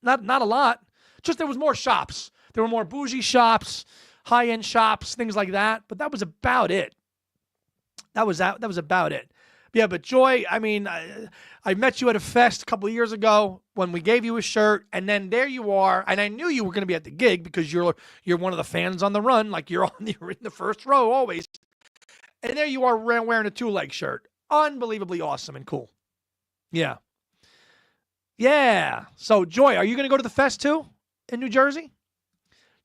Not a lot. Just there was more shops. There were more bougie shops, high-end shops, things like that. But that was about it. That was about it. Yeah, but Joy, I met you at a fest a couple of years ago when we gave you a shirt, and then there you are. And I knew you were going to be at the gig because you're one of the fans on the run, like you're in the first row always. And there you are wearing a two-leg shirt. Unbelievably awesome and cool. Yeah. So, Joy, are you going to go to the fest too in New Jersey?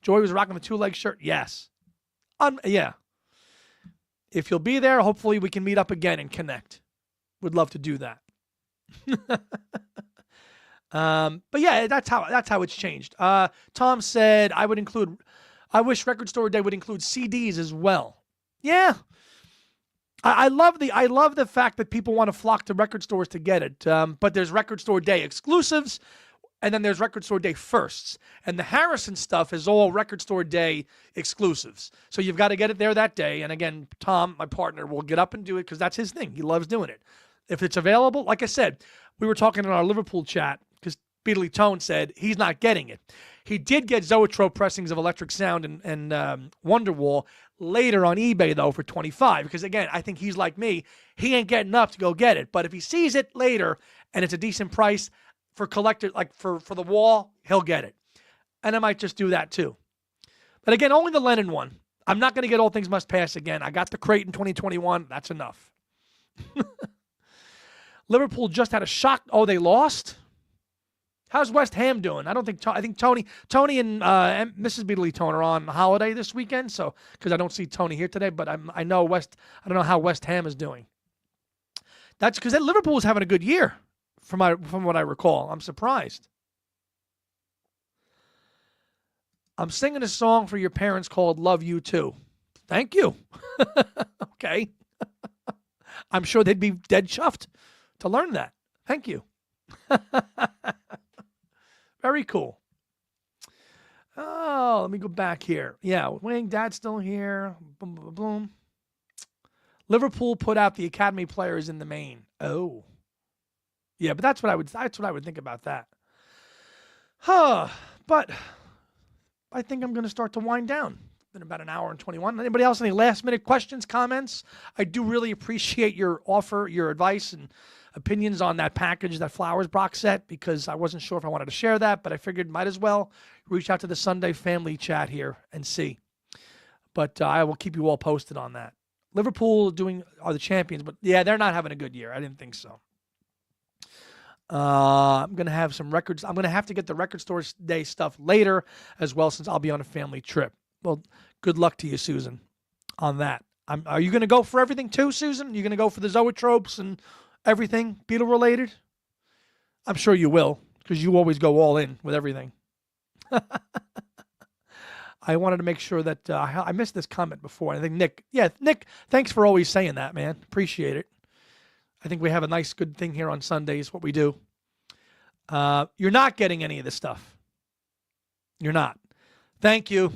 Joy was rocking the two-leg shirt. Yes. Yeah. If you'll be there, hopefully we can meet up again and connect. Would love to do that. But yeah, that's how it's changed. Tom said I wish Record Store Day would include CDs as well. Yeah. I love the fact that people want to flock to record stores to get it. But there's Record Store Day exclusives, and then there's Record Store Day firsts. And the Harrison stuff is all Record Store Day exclusives. So you've got to get it there that day. And again, Tom, my partner, will get up and do it because that's his thing. He loves doing it. If it's available, like I said, we were talking in our Liverpool chat because Beatly Tone said he's not getting it. He did get Zoetrope pressings of Electric Sound and Wonderwall later on eBay, though, for $25. Because, again, I think he's like me. He ain't getting up to go get it. But if he sees it later and it's a decent price for collector, like for the wall, he'll get it. And I might just do that, too. But, again, only the Lennon one. I'm not going to get All Things Must Pass again. I got the crate in 2021. That's enough. Liverpool just had a shock. Oh, they lost? How's West Ham doing? I think Tony and Mrs. Beatley Tone are on holiday this weekend, so because I don't see Tony here today, but I don't know how West Ham is doing. That's because Liverpool was having a good year, from what I recall. I'm surprised. I'm singing a song for your parents called "Love You Too." Thank you. Okay. I'm sure they'd be dead chuffed to learn that. Thank you. Very cool. Oh, let me go back here. Yeah, Wing, Dad's still here. Boom, boom, boom. Liverpool put out the academy players in the main. Oh, yeah, but that's what I would think about that. But I think I'm going to start to wind down. It's been about an hour and 21. Anybody else any last minute questions, comments? I do really appreciate your offer, your advice, and opinions on that package, that Flowers box set, because I wasn't sure if I wanted to share that, but I figured might as well reach out to the Sunday family chat here and see. But I will keep you all posted on that. Liverpool are the champions, but yeah, they're not having a good year. I didn't think so. I'm going to have some records. I'm going to have to get the Record Store Day stuff later as well, since I'll be on a family trip. Well, good luck to you, Susan, on that. Are you going to go for everything too, Susan? You're going to go for the Zoetropes and everything Beatle related? I'm sure you will, because you always go all in with everything. I wanted to make sure that I missed this comment before. I think Nick, thanks for always saying that, man. Appreciate it. I think we have a nice, good thing here on Sundays, what we do. You're not getting any of this stuff. You're not. Thank you.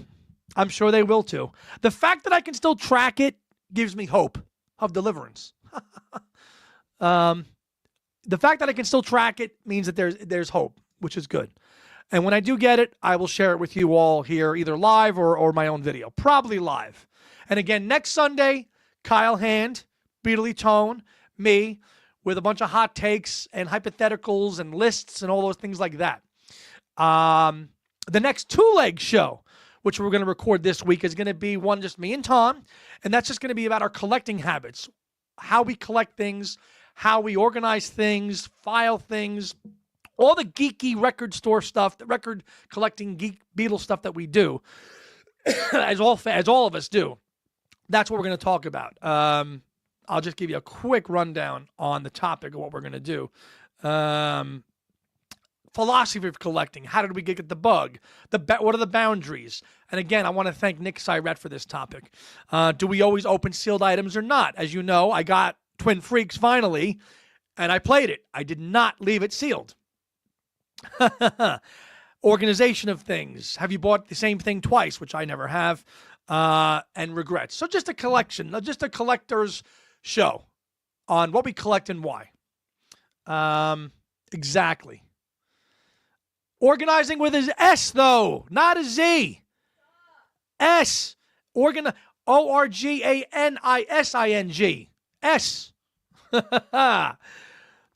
I'm sure they will too. The fact that I can still track it gives me hope of deliverance. The fact that I can still track it means that there's hope, which is good. And when I do get it, I will share it with you all here, either live or my own video. Probably live. And again, next Sunday, Kyle Hand, Beatley Tone, me, with a bunch of hot takes and hypotheticals and lists and all those things like that. The next two-leg show, which we're going to record this week, is going to be one just me and Tom. And that's just going to be about our collecting habits, how we collect things, how we organize things, file things, all the geeky record store stuff, the record collecting geek Beatles stuff that we do, as all of us do. That's what we're going to talk about. I'll just give you a quick rundown on the topic of what we're going to do. Philosophy of collecting. How did we get the bug? What are the boundaries? And again, I want to thank Nick Syrett for this topic. Do we always open sealed items or not? As you know, I got Twin Freaks finally, and I played it. I did not leave it sealed. Organization of things. Have you bought the same thing twice, which I never have, and regrets. So just a collection, just a collector's show on what we collect and why. Exactly. Organizing with his S, though, not a Z. S. ORGANISING. S.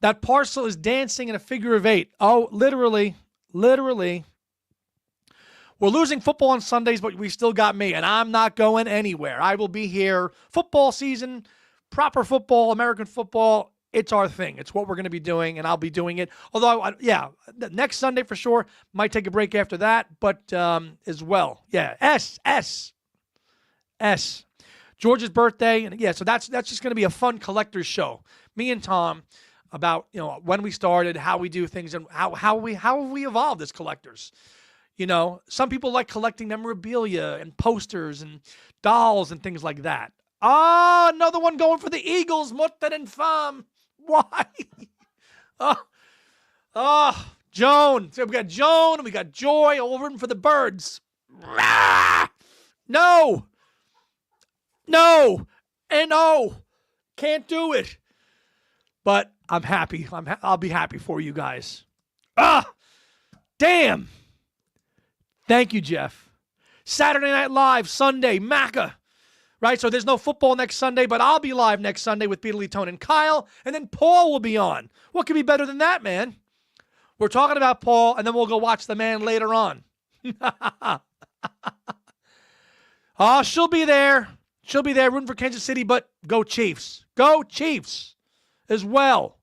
That parcel is dancing in a figure of eight. Oh, literally. We're losing football on Sundays, but we still got me, and I'm not going anywhere. I will be here. Football season, proper football, American football, it's our thing. It's what we're going to be doing, and I'll be doing it. Although, next Sunday for sure. Might take a break after that, but as well. Yeah, S. George's birthday, and yeah, so that's just going to be a fun collector's show. Me and Tom about, when we started, how we do things, and how we evolved as collectors. Some people like collecting memorabilia and posters and dolls and things like that. Another one going for the Eagles, Mutter and Fam. Why? Joan. So we got Joan and we got Joy all rooting for the Birds. No. And no. Can't do it. But I'm happy. I'll be happy for you guys. Damn. Thank you, Jeff. Saturday Night Live, Sunday, Macca. Right? So there's no football next Sunday, but I'll be live next Sunday with Beatley, Tone, and Kyle. And then Paul will be on. What could be better than that, man? We're talking about Paul, and then we'll go watch the man later on. She'll be there. She'll be there rooting for Kansas City, but go Chiefs. Go Chiefs as well.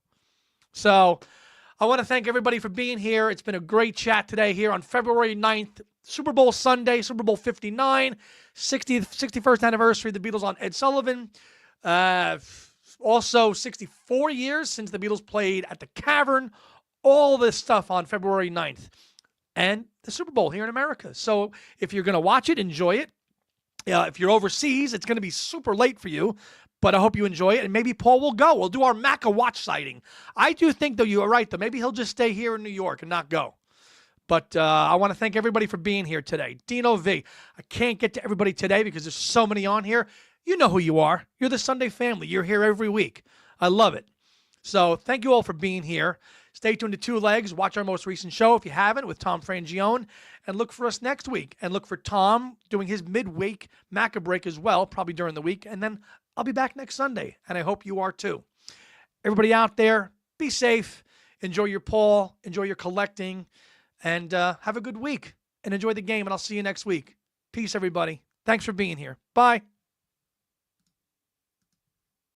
So I want to thank everybody for being here. It's been a great chat today here on February 9th, Super Bowl Sunday, Super Bowl 59, 61st anniversary of the Beatles on Ed Sullivan. Also, 64 years since the Beatles played at the Cavern. All this stuff on February 9th. And the Super Bowl here in America. So if you're going to watch it, enjoy it. If you're overseas, it's going to be super late for you. But I hope you enjoy it. And maybe Paul will go. We'll do our Macca watch sighting. I do think, though, you are right, though. Maybe he'll just stay here in New York and not go. But I want to thank everybody for being here today. Dino V. I can't get to everybody today because there's so many on here. You know who you are. You're the Sunday family. You're here every week. I love it. So thank you all for being here. Stay tuned to Two Legs. Watch our most recent show if you haven't with Tom Frangione. And look for us next week. And look for Tom doing his midweek Macca break as well, probably during the week. And then I'll be back next Sunday. And I hope you are too. Everybody out there, be safe. Enjoy your Paul. Enjoy your collecting. And have a good week. And enjoy the game. And I'll see you next week. Peace, everybody. Thanks for being here. Bye.